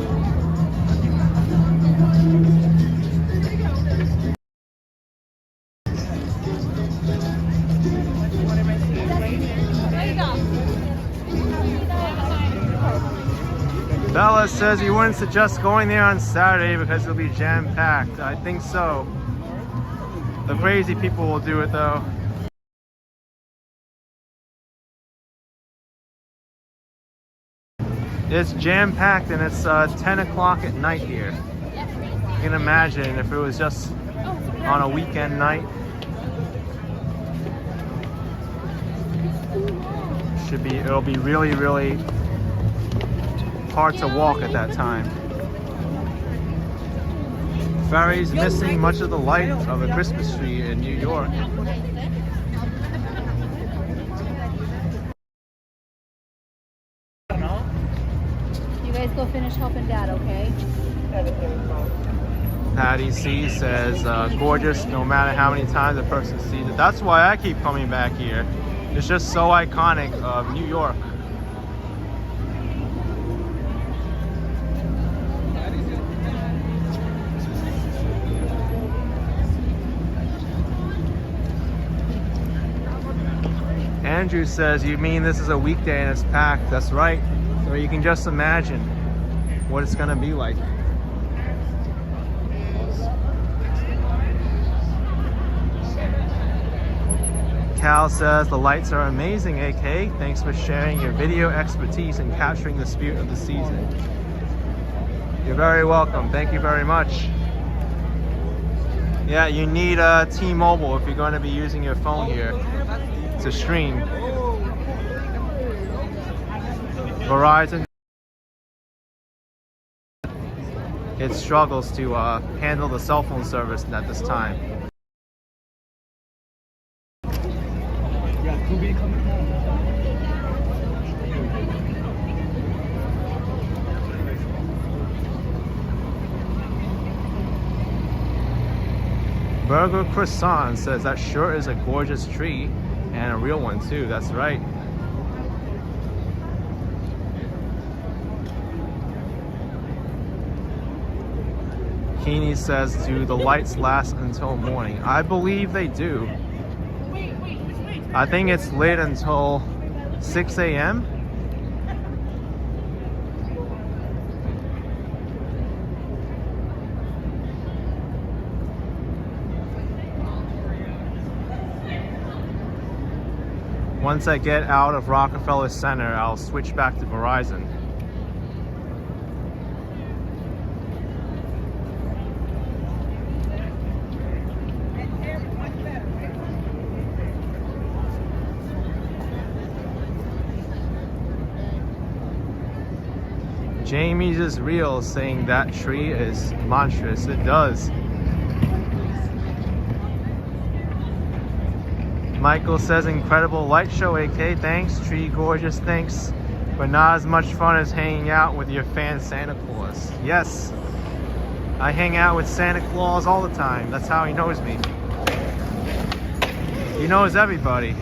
Bella says you wouldn't suggest going there on Saturday because it'll be jam-packed. I think so. The crazy people will do it though. It's jam-packed and it's 10 o'clock at night here. You can imagine if it was just on a weekend night. It'll be really, really hard to walk at that time. Ferry's missing much of the light of a Christmas tree in New York. You guys go finish helping Dad, okay? Patty C says, gorgeous no matter how many times a person sees it. That's why I keep coming back here. It's just so iconic of New York. Andrew says, you mean this is a weekday and it's packed? That's right. So you can just imagine what it's gonna be like. Cal says, the lights are amazing, AK. Thanks for sharing your video expertise and capturing the spirit of the season. You're very welcome. Thank you very much. Yeah, you need a T-Mobile if you're going to be using your phone here to stream. Verizon, it struggles to handle the cell phone service at this time. Burger Croissant says that sure is a gorgeous tree and a real one too. That's right. Teeny says, do the lights last until morning? I believe they do. I think it's lit until 6 a.m. Once I get out of Rockefeller Center, I'll switch back to Verizon. Jamie's is real, saying that tree is monstrous. It does. Michael says, incredible light show, AK. Thanks. Tree gorgeous, thanks. But not as much fun as hanging out with your fan Santa Claus. Yes. I hang out with Santa Claus all the time. That's how he knows me. He knows everybody.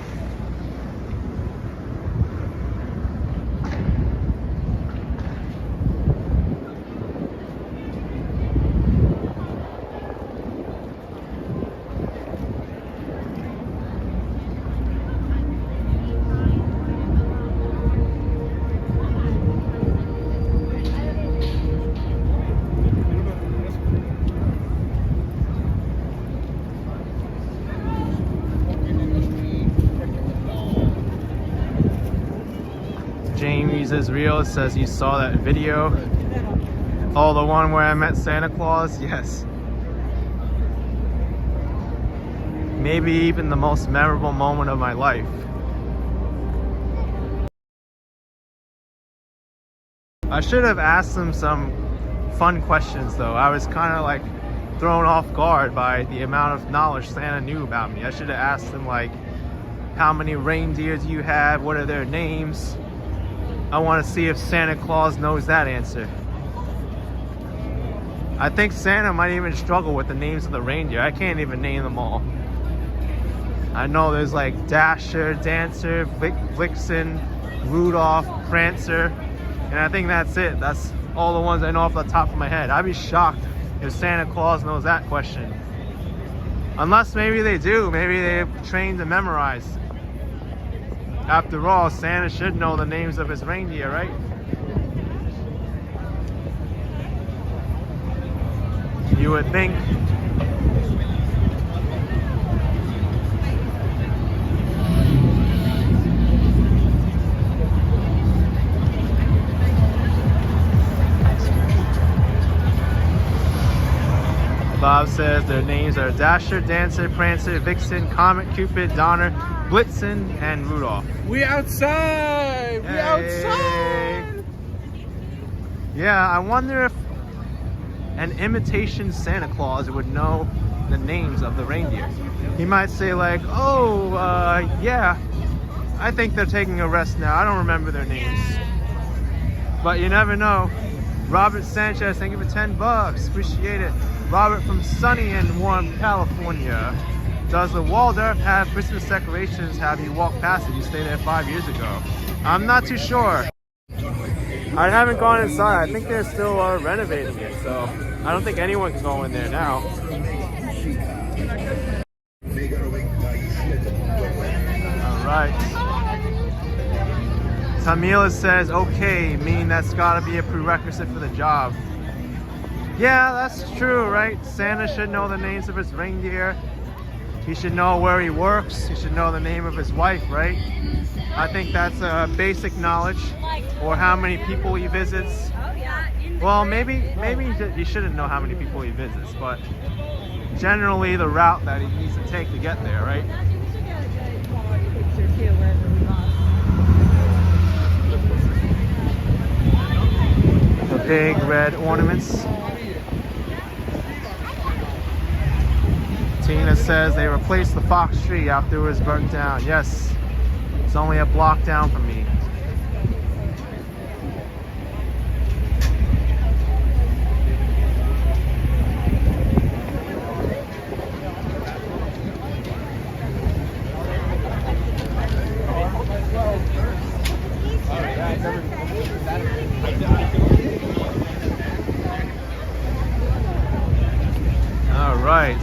Jamie's is real. It says you saw that video. Oh, the one where I met Santa Claus? Yes. Maybe even the most memorable moment of my life. I should have asked him some fun questions though. I was kind of like thrown off guard by the amount of knowledge Santa knew about me. I should have asked him like, how many reindeer do you have? What are their names? I want to see if Santa Claus knows that answer. I think Santa might even struggle with the names of the reindeer. I can't even name them all. I know there's like Dasher, Dancer, Vixen, Rudolph, Prancer, and I think that's it. That's all the ones I know off the top of my head. I'd be shocked if Santa Claus knows that question. Unless maybe they do. Maybe they've trained to memorize. After all, Santa should know the names of his reindeer, right? You would think. Bob says their names are Dasher, Dancer, Prancer, Vixen, Comet, Cupid, Donner, Blitzen, and Rudolph. We outside! We outside! Yeah, I wonder if an imitation Santa Claus would know the names of the reindeer. He might say like, oh, yeah, I think they're taking a rest now. I don't remember their names. But you never know. Robert Sanchez, thank you for $10. Appreciate it. Robert from sunny and warm California. Does the Waldorf have Christmas decorations? Have you walked past it? You stayed there 5 years ago. I'm not too sure. I haven't gone inside. I think they're still renovating it, so I don't think anyone can go in there now. All right. Tamila says, okay, meaning that's gotta be a prerequisite for the job. Yeah, that's true, right? Santa should know the names of his reindeer. He should know where he works. He should know the name of his wife, right? I think that's basic knowledge. Or how many people he visits. Well, maybe he shouldn't know how many people he visits, but generally the route that he needs to take to get there, right? The big red ornaments. Tina says they replaced the Fox tree after it was burnt down. Yes, it's only a block down from me.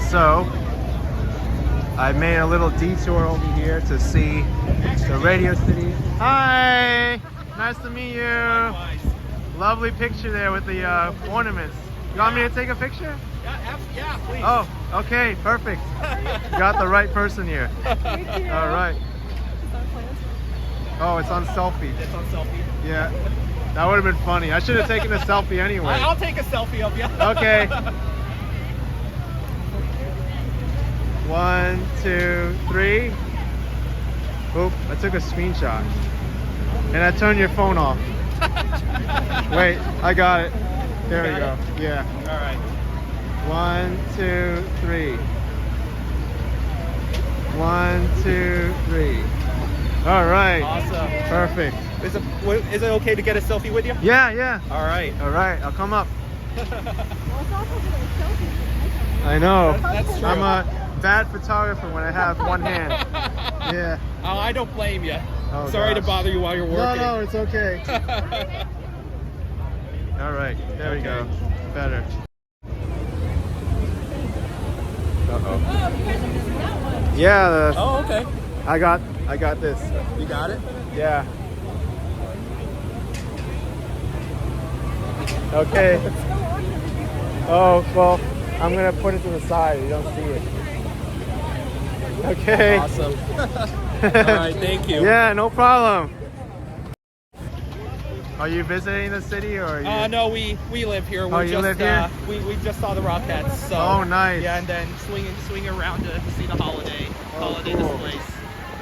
So I made a little detour over here to see the Radio City. Hi, nice to meet you. Lovely picture there with the ornaments. You want me to take a picture? Yeah, please. Oh, okay, perfect. Got the right person here. All right. Oh, it's on selfie. It's on selfie. Yeah, that would have been funny. I should have taken a selfie anyway. I'll take a selfie of you. Okay. 1, 2, 3. Oop, I took a screenshot. And I turned your phone off. Wait, I got it. There we go. Yeah. All right. 1, 2, 3. 1, 2, 3. All right. Awesome. Perfect. Is it okay to get a selfie with you? Yeah, yeah. All right. All right, I'll come up. I know. That's true. I'm a bad photographer when I have one hand. Yeah. Oh, I don't blame you. Oh, Sorry to gosh. bother you while you're working. No, it's okay. All right, there we go. Better. Uh-oh. Yeah, Oh, okay. I got this. You got it? Yeah. Okay. Oh, well, I'm gonna put it to the side. You don't see it. Okay. Awesome. All right, thank you. Yeah, no problem. Are you visiting the city or are you? No, we live here. Oh, you live here? We just saw the Rockettes. So, Oh, nice. Yeah, and then swing around to see the holiday cool. displays.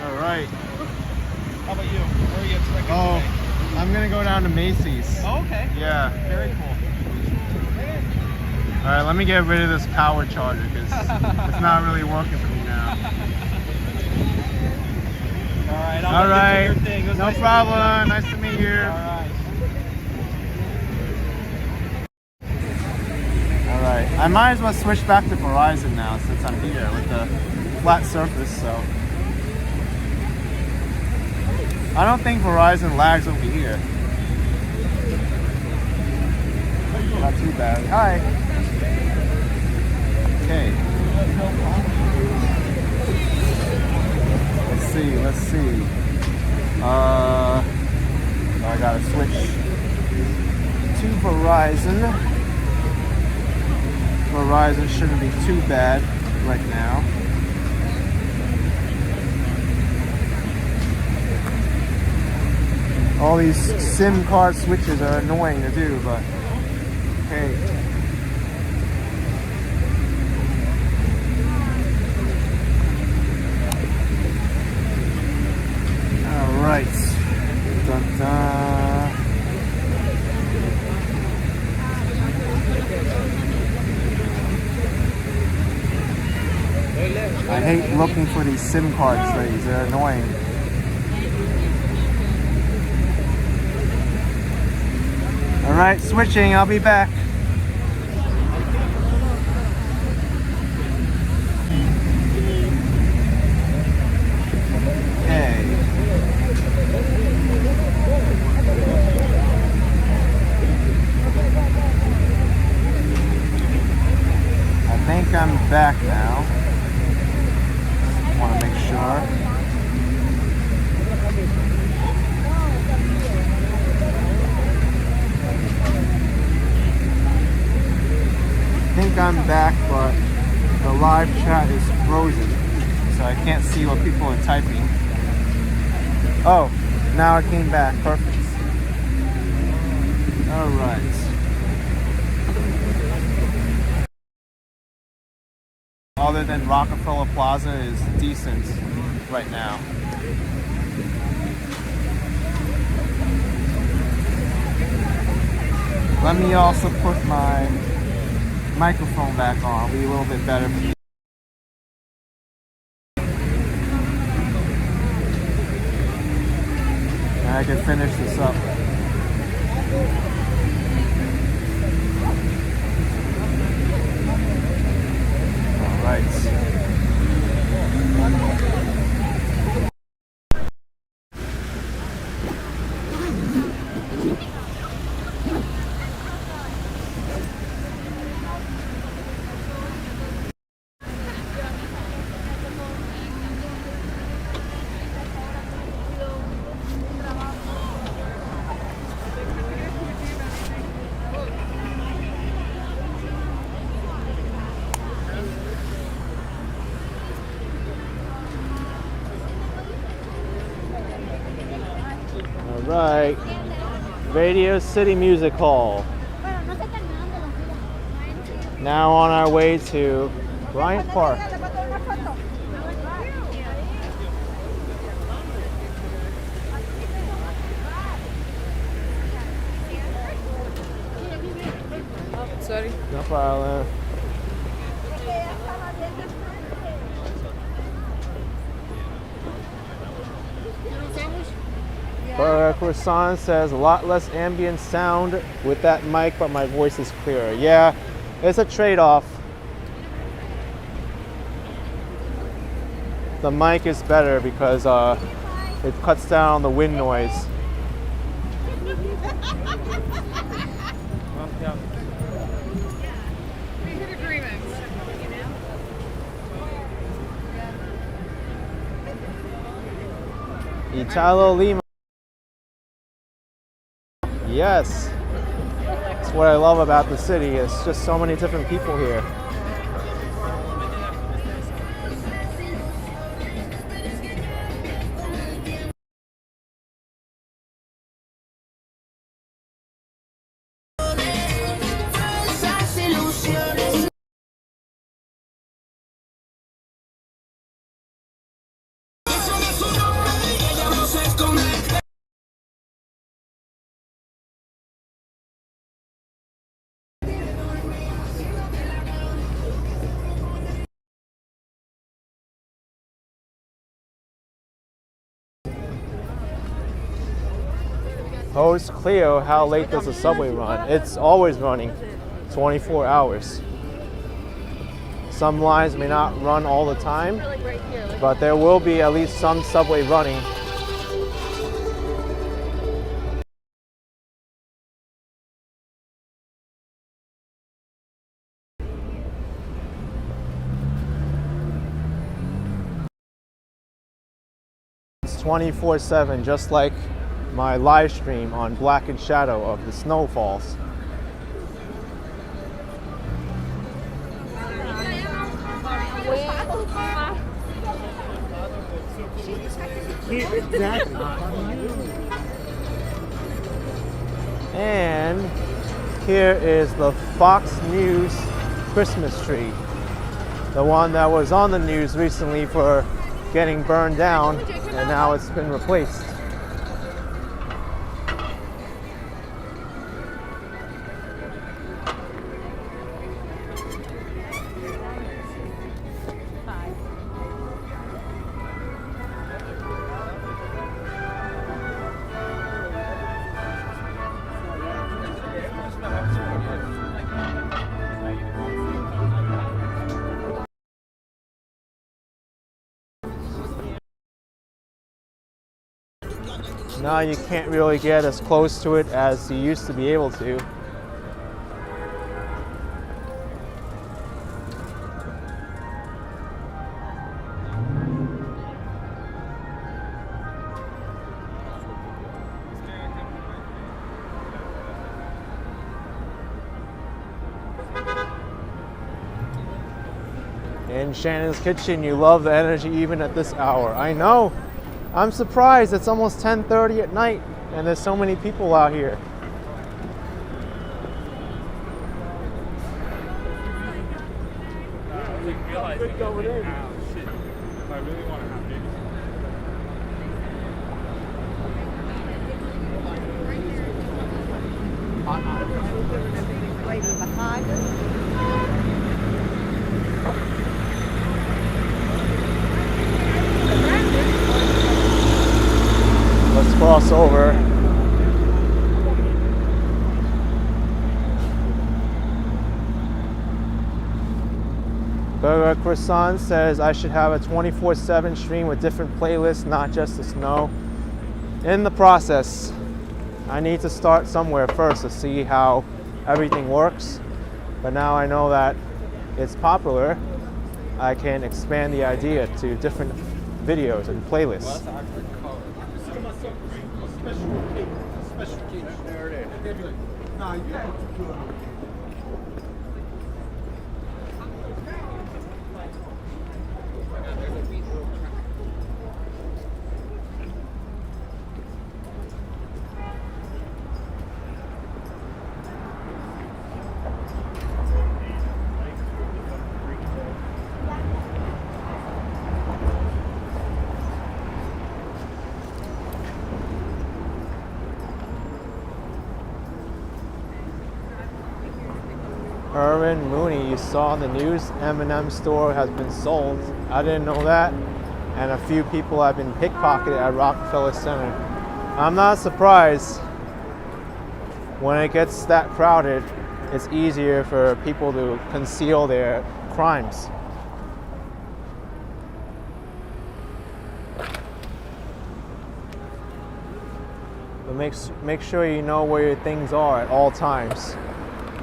All right. How about you? Where are you drinking Oh, today? I'm gonna go down to Macy's. Oh, okay. Yeah. Very cool. All right, let me get rid of this power charger because it's not really working for me now. All right. All right. Your thing. It was No nice to meet problem. Nice to meet you. you. All right. All right. I might as well switch back to Verizon now since I'm here with the flat surface. So I don't think Verizon lags over here. Not too bad. Hi. Okay. Let's see. I gotta switch to Verizon. Verizon shouldn't be too bad right now. All these SIM card switches are annoying to do, but hey. Alright. Dun-dun. I hate looking for these SIM card trays. They're annoying. Alright, switching. I'll be back. Okay. I think I'm back now. Want to make sure. I think I'm back, but the live chat is frozen, so I can't see what people are typing. Oh, now it came back. Perfect. All right. Other than Rockefeller Plaza is decent right now. Let me also put my microphone back on. It'll be a little bit better for you. And I can finish this up. All right. right. Radio City Music Hall. Now on our way to Bryant Park. Sorry. No problem. Croissant says a lot less ambient sound with that mic, but my voice is clearer. Yeah, it's a trade-off. The mic is better because it cuts down on the wind noise. Italo Lima. Yes, that's what I love about the city. It's just so many different people here. Host Cleo, how late does the subway run? It's always running 24 hours. Some lines may not run all the time, but there will be at least some subway running. It's 24/7, just like my live stream on Black and Shadow of the Snowfalls. And here is the Fox News Christmas tree. The one that was on the news recently for getting burned down, and now it's been replaced. Now you can't really get as close to it as you used to be able to. In Shannon's Kitchen, you love the energy even at this hour. I know. I'm surprised it's almost 10:30 at night and there's so many people out here. Let's cross over. Burger Croissant says I should have a 24/7 stream with different playlists, not just the snow. In the process, I need to start somewhere first to see how everything works. But now I know that it's popular, I can expand the idea to different videos and playlists. Erwin Mooney, you saw in the news, M&M store has been sold. I didn't know that. And a few people have been pickpocketed at Rockefeller Center. I'm not surprised. When it gets that crowded, it's easier for people to conceal their crimes. But make sure you know where your things are at all times.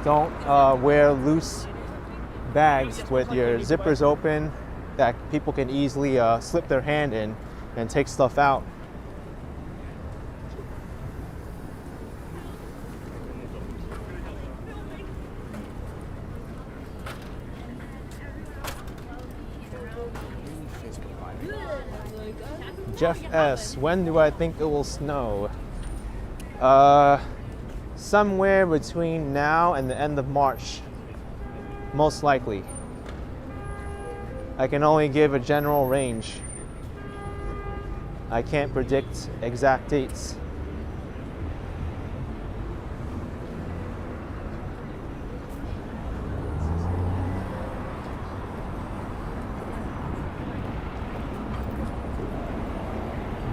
Don't wear loose bags with your zippers open that people can easily slip their hand in and take stuff out. Jeff S., when do I think it will snow? Somewhere between now and the end of March, most likely. I can only give a general range. I can't predict exact dates.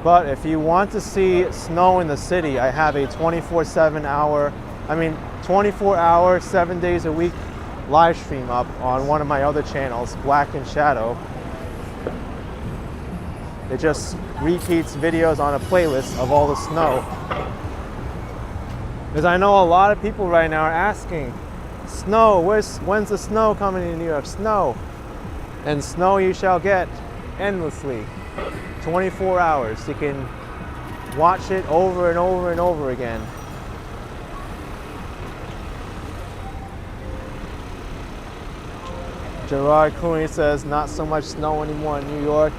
But if you want to see snow in the city, I have a 24 hour, 7 days a week live stream up on one of my other channels, Black and Shadow. It just repeats videos on a playlist of all the snow. Because I know a lot of people right now are asking, snow, when's the snow coming in New York? Snow. And snow you shall get endlessly. 24 hours. You can watch it over and over and over again. Gerard Cooney says, not so much snow anymore in New York.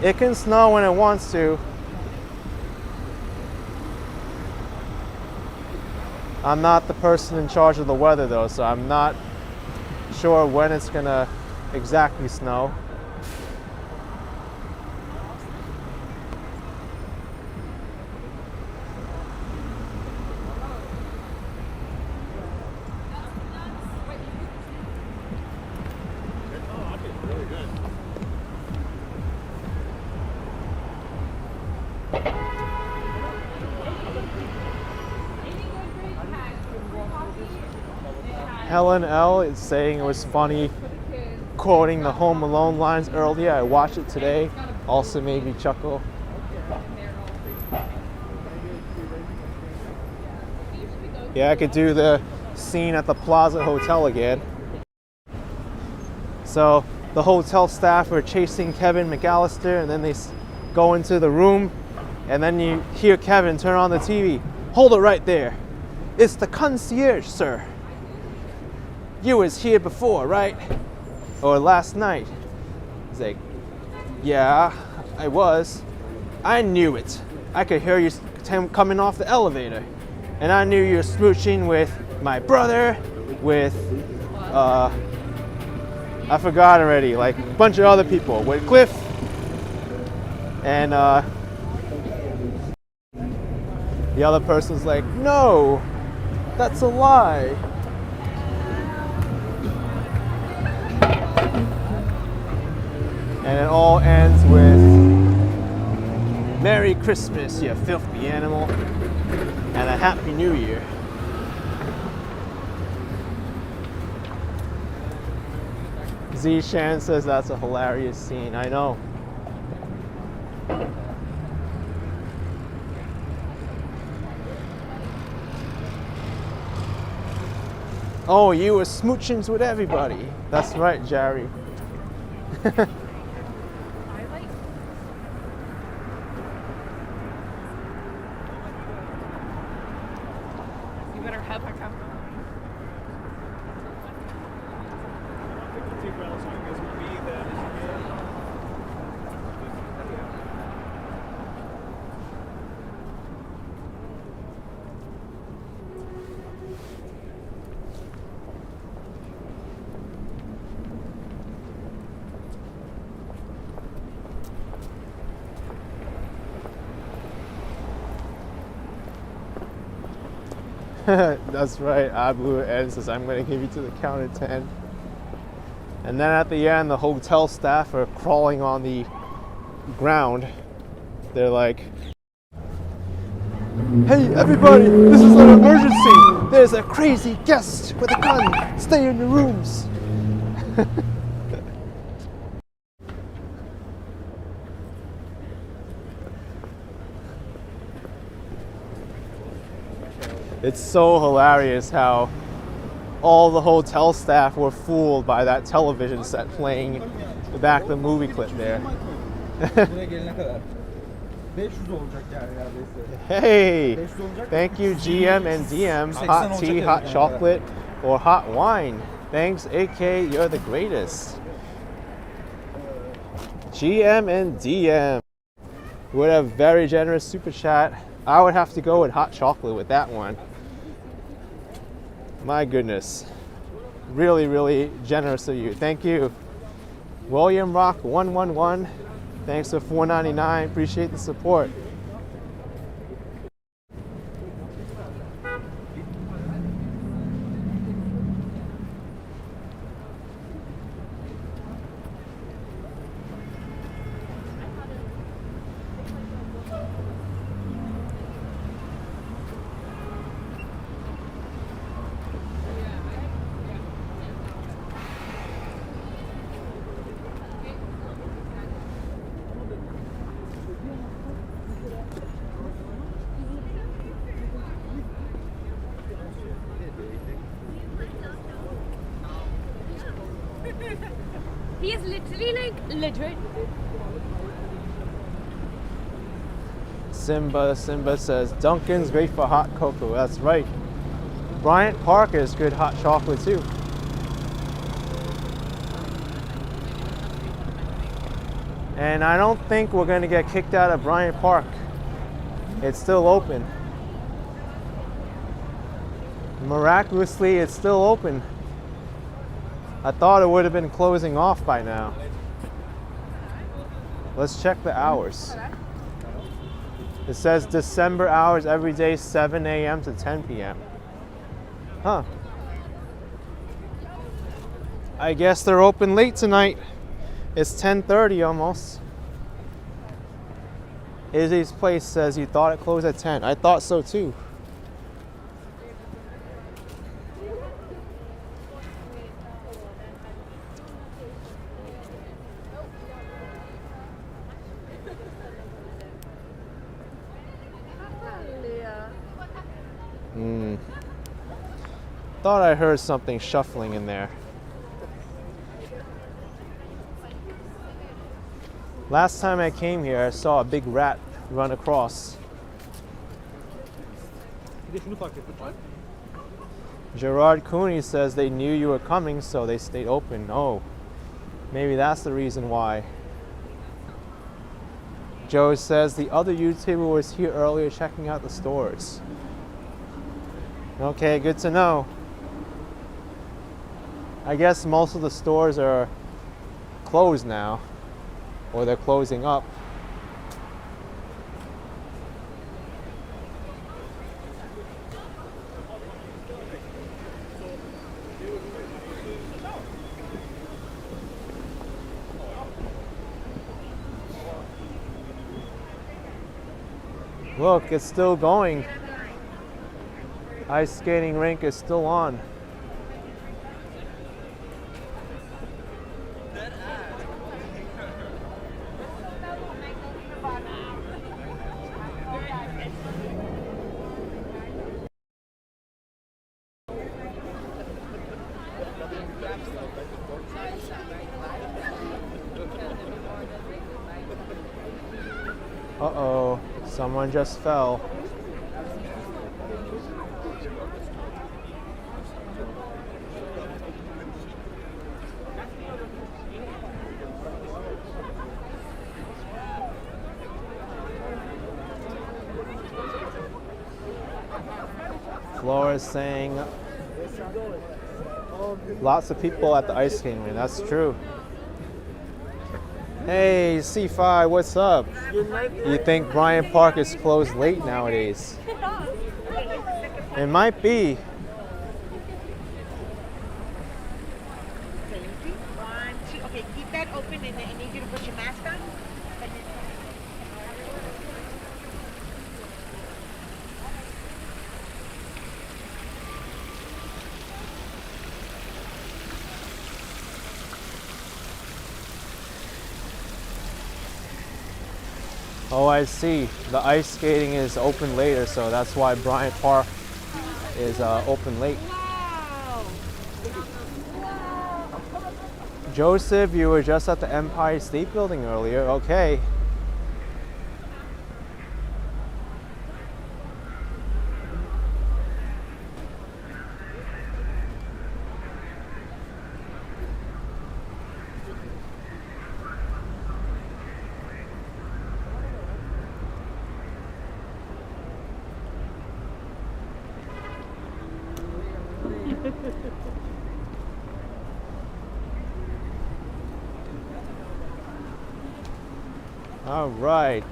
It can snow when it wants to. I'm not the person in charge of the weather though, so I'm not sure when it's gonna exactly snow. Helen L. is saying it was funny quoting the Home Alone lines earlier. I watched it today. Also made me chuckle. Yeah, I could do the scene at the Plaza Hotel again. So the hotel staff are chasing Kevin McAllister, and then they go into the room, and then you hear Kevin turn on the TV. Hold it right there. It's the concierge, sir. You was here before, right? Or last night? He's like, yeah, I was. I knew it. I could hear you coming off the elevator. And I knew you were smooching with my brother, with, I forgot already, like a bunch of other people, with Cliff. And the other person's like, no, that's a lie. And it all ends with, Merry Christmas, you filthy animal, and a Happy New Year. Z Shan says that's a hilarious scene. I know. Oh, you were smooching with everybody. That's right, Jerry. You better have a cup. That's right. I blew it and says I'm going to give you to the count of 10. And then at the end, the hotel staff are crawling on the ground. They're like, "Hey, everybody, this is an emergency. There's a crazy guest with a gun. Stay in your rooms." It's so hilarious how all the hotel staff were fooled by that television set playing back the movie clip there. Buraya gelene kadar 500 olacak yani neredeyse. Hey, 500 olacak. thank you GM and DM, 80 hot olacak tea, yani hot yani. chocolate, or hot wine. Thanks AK, you're the greatest. GM and DM with a very generous super chat. I would have to go with hot chocolate with that one. My goodness. Really, really generous of you. Thank you. William Rock 111. Thanks for $4.99. Appreciate the support. He is literally like literate. Simba says Dunkin's great for hot cocoa. That's right. Bryant Park is good hot chocolate too. And I don't think we're going to get kicked out of Bryant Park. It's still open. Miraculously, it's still open. I thought it would have been closing off by now. Let's check the hours. It says December hours every day, 7 a.m. to 10 p.m. Huh. I guess they're open late tonight. It's 10:30 almost. Izzy's Place says you thought it closed at 10. I thought so too. Thought I heard something shuffling in there. Last time I came here, I saw a big rat run across. Gerard Cooney says they knew you were coming, so they stayed open. Oh, maybe that's the reason why. Joe says the other YouTuber was here earlier checking out the stores. Okay, good to know. I guess most of the stores are closed now, or they're closing up. Look, it's still going. Ice skating rink is still on. Uh-oh, someone just fell. Flora's saying lots of people at the ice skating rink. That's true. Hey, C5, what's up? You think Bryant Park is closed late nowadays? It might be. One, two. Okay, keep that open, and I need you to put your mask on. Oh, I see. The ice skating is open later, so that's why Bryant Park is open late. Wow. Joseph, you were just at the Empire State Building earlier. Okay. All right,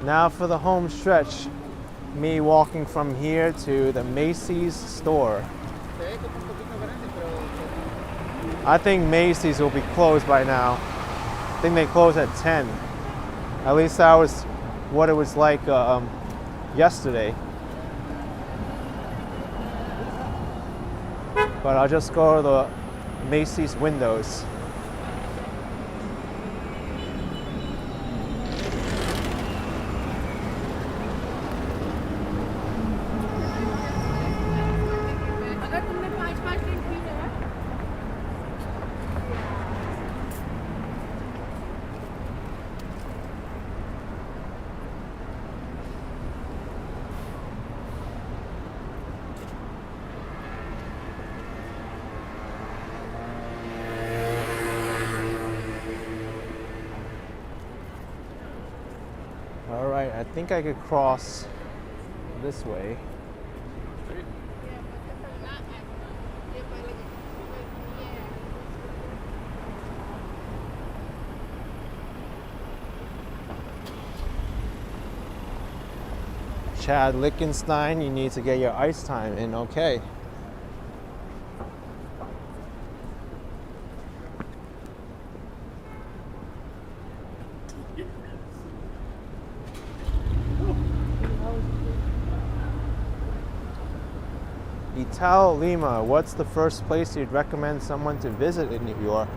now for the home stretch. Me walking from here to the Macy's store. I think Macy's will be closed by now. I think they close at 10. At least that was what it was like yesterday. But I'll just go to the Macy's windows. All right, I think I could cross this way. Chad Lichtenstein, you need to get your ice time in, okay. Ital Lima, what's the first place you'd recommend someone to visit in New York?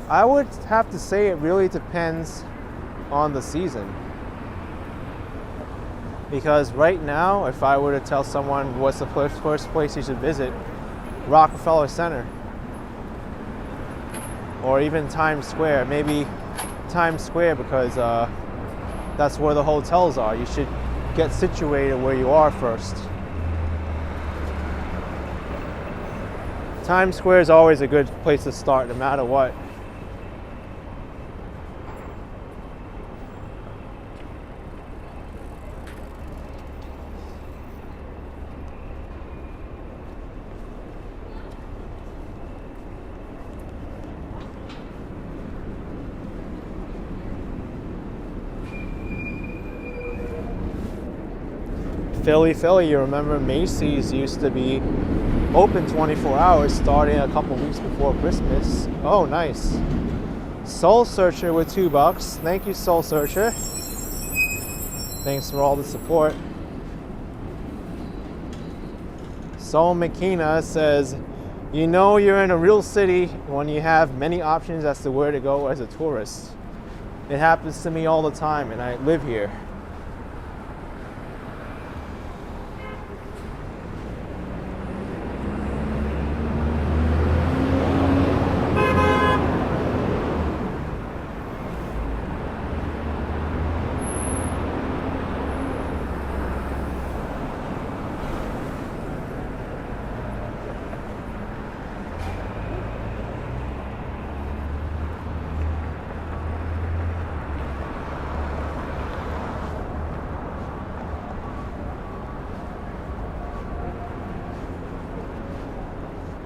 I would have to say it really depends on the season. Because right now, if I were to tell someone what's the first place you should visit, Rockefeller Center. Or even Times Square. Maybe Times Square because that's where the hotels are. You should get situated where you are first. Times Square is always a good place to start no matter what. Philly, you remember Macy's used to be open 24 hours starting a couple weeks before Christmas. Oh, nice. Soul Searcher with $2. Thank you, Soul Searcher. Thanks for all the support. Soul McKenna says, you know you're in a real city when you have many options as to where to go as a tourist. It happens to me all the time and I live here.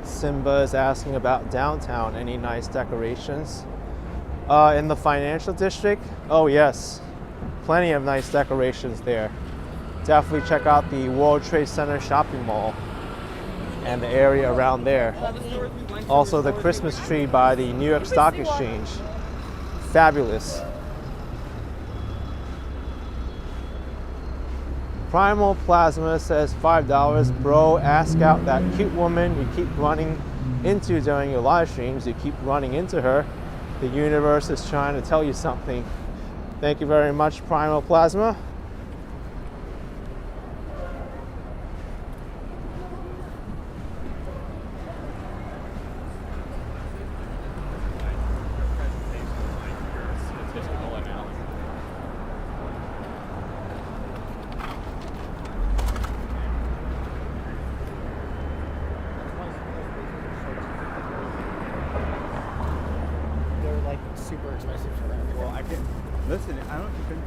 Simba is asking about downtown. Any nice decorations? In the financial district? Oh yes, plenty of nice decorations there. definitely check out the World Trade Center shopping mall and the area around there. Also the Christmas tree by the New York Stock Exchange. Fabulous. Primal Plasma says $5. Bro, ask out that cute woman you keep running into during your live streams. You keep running into her. The universe is trying to tell you something. Thank you very much, Primal Plasma. Super expensive for that. Well, I can listen. I don't think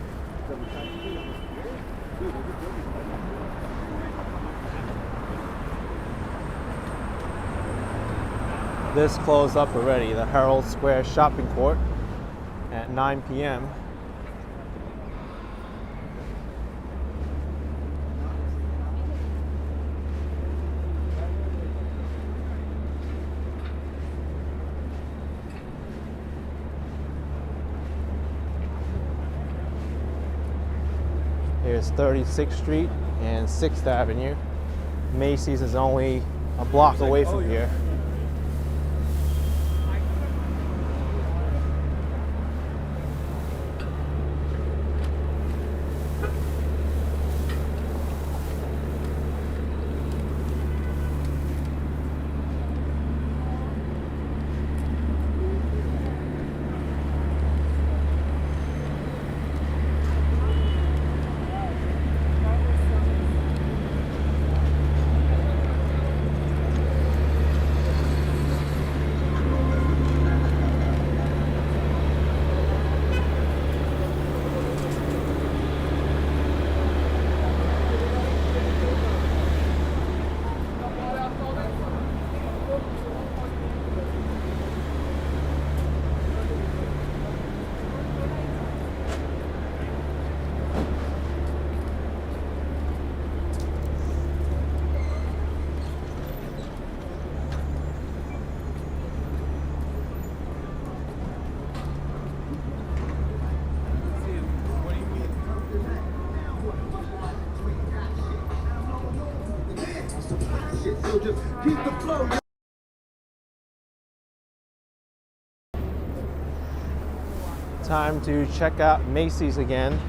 This closed up already, the Herald Square shopping court at 9 p.m. Here's 36th Street and 6th Avenue. Macy's is only a block away from here. Time to check out Macy's again,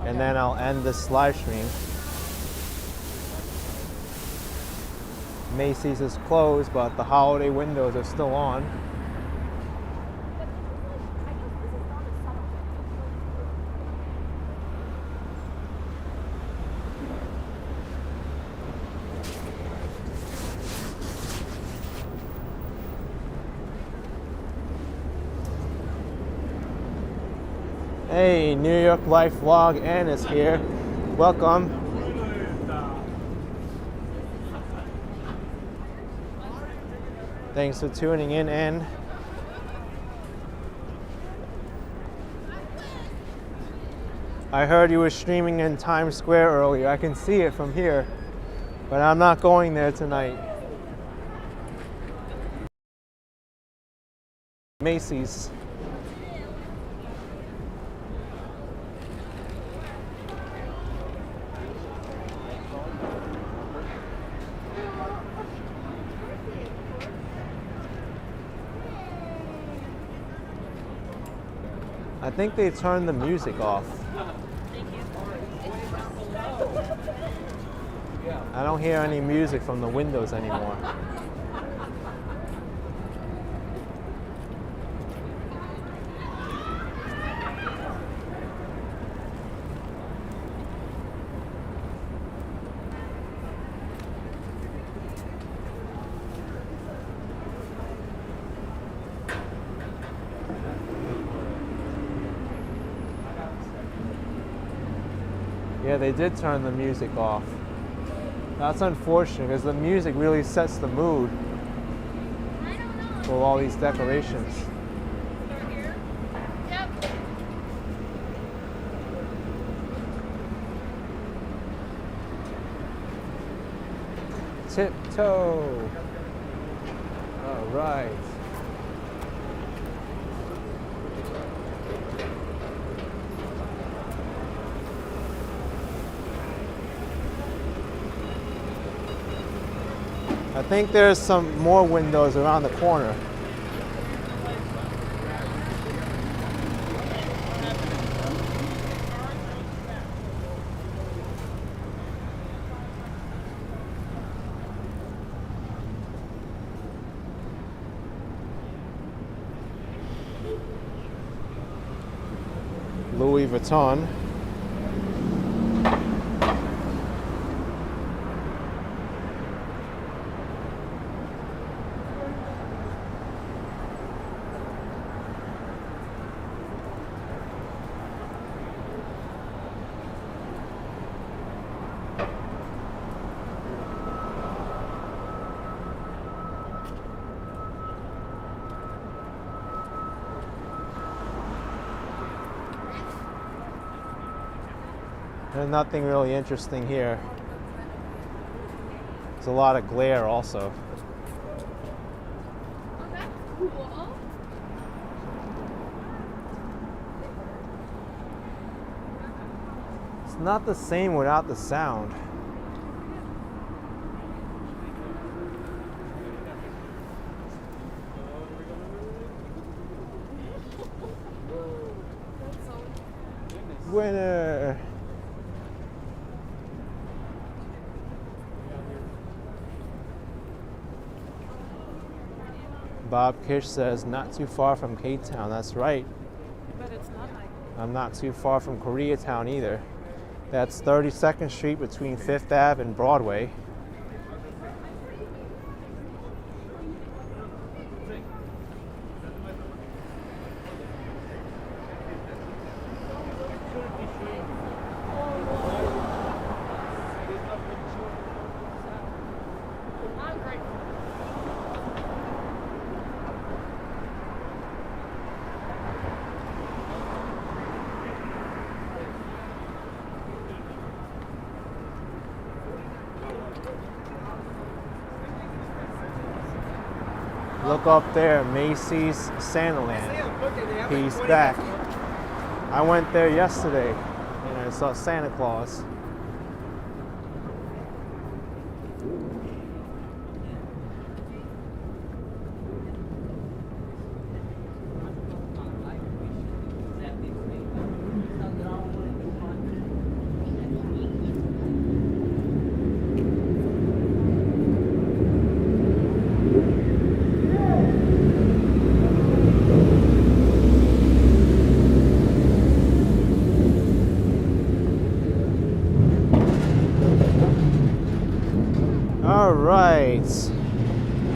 and then I'll end this live stream. Macy's is closed, but the holiday windows are still on. Hey, New York Life Vlog, Ann is here. Welcome. Thanks for tuning in, Ann. I heard you were streaming in Times Square earlier. I can see it from here, but I'm not going there tonight. Macy's. I think they turned the music off. I don't hear any music from the windows anymore. Yeah, they did turn the music off. That's unfortunate because the music really sets the mood for all these decorations. Yep. tiptoe. All right. I think there's some more windows around the corner. Louis Vuitton. There's nothing really interesting here. There's a lot of glare also. Oh, that's cool. It's not the same without the sound. Winner! Bob Kish says, not too far from K-Town. That's right. But it's not like. I'm not too far from Koreatown either. That's 32nd Street between 5th Ave and Broadway. Look up there, Macy's Santaland. He's back. I went there yesterday and I saw Santa Claus. All right,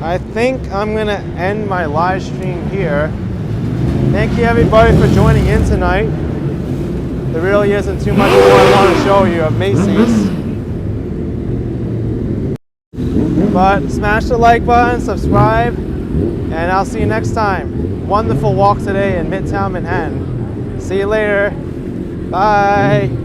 I think I'm gonna end my live stream here. Thank you everybody for joining in tonight. There really isn't too much more I want to show you of Macy's. But smash the like button, subscribe, and I'll see you next time. Wonderful walk today in Midtown Manhattan. See you later. Bye.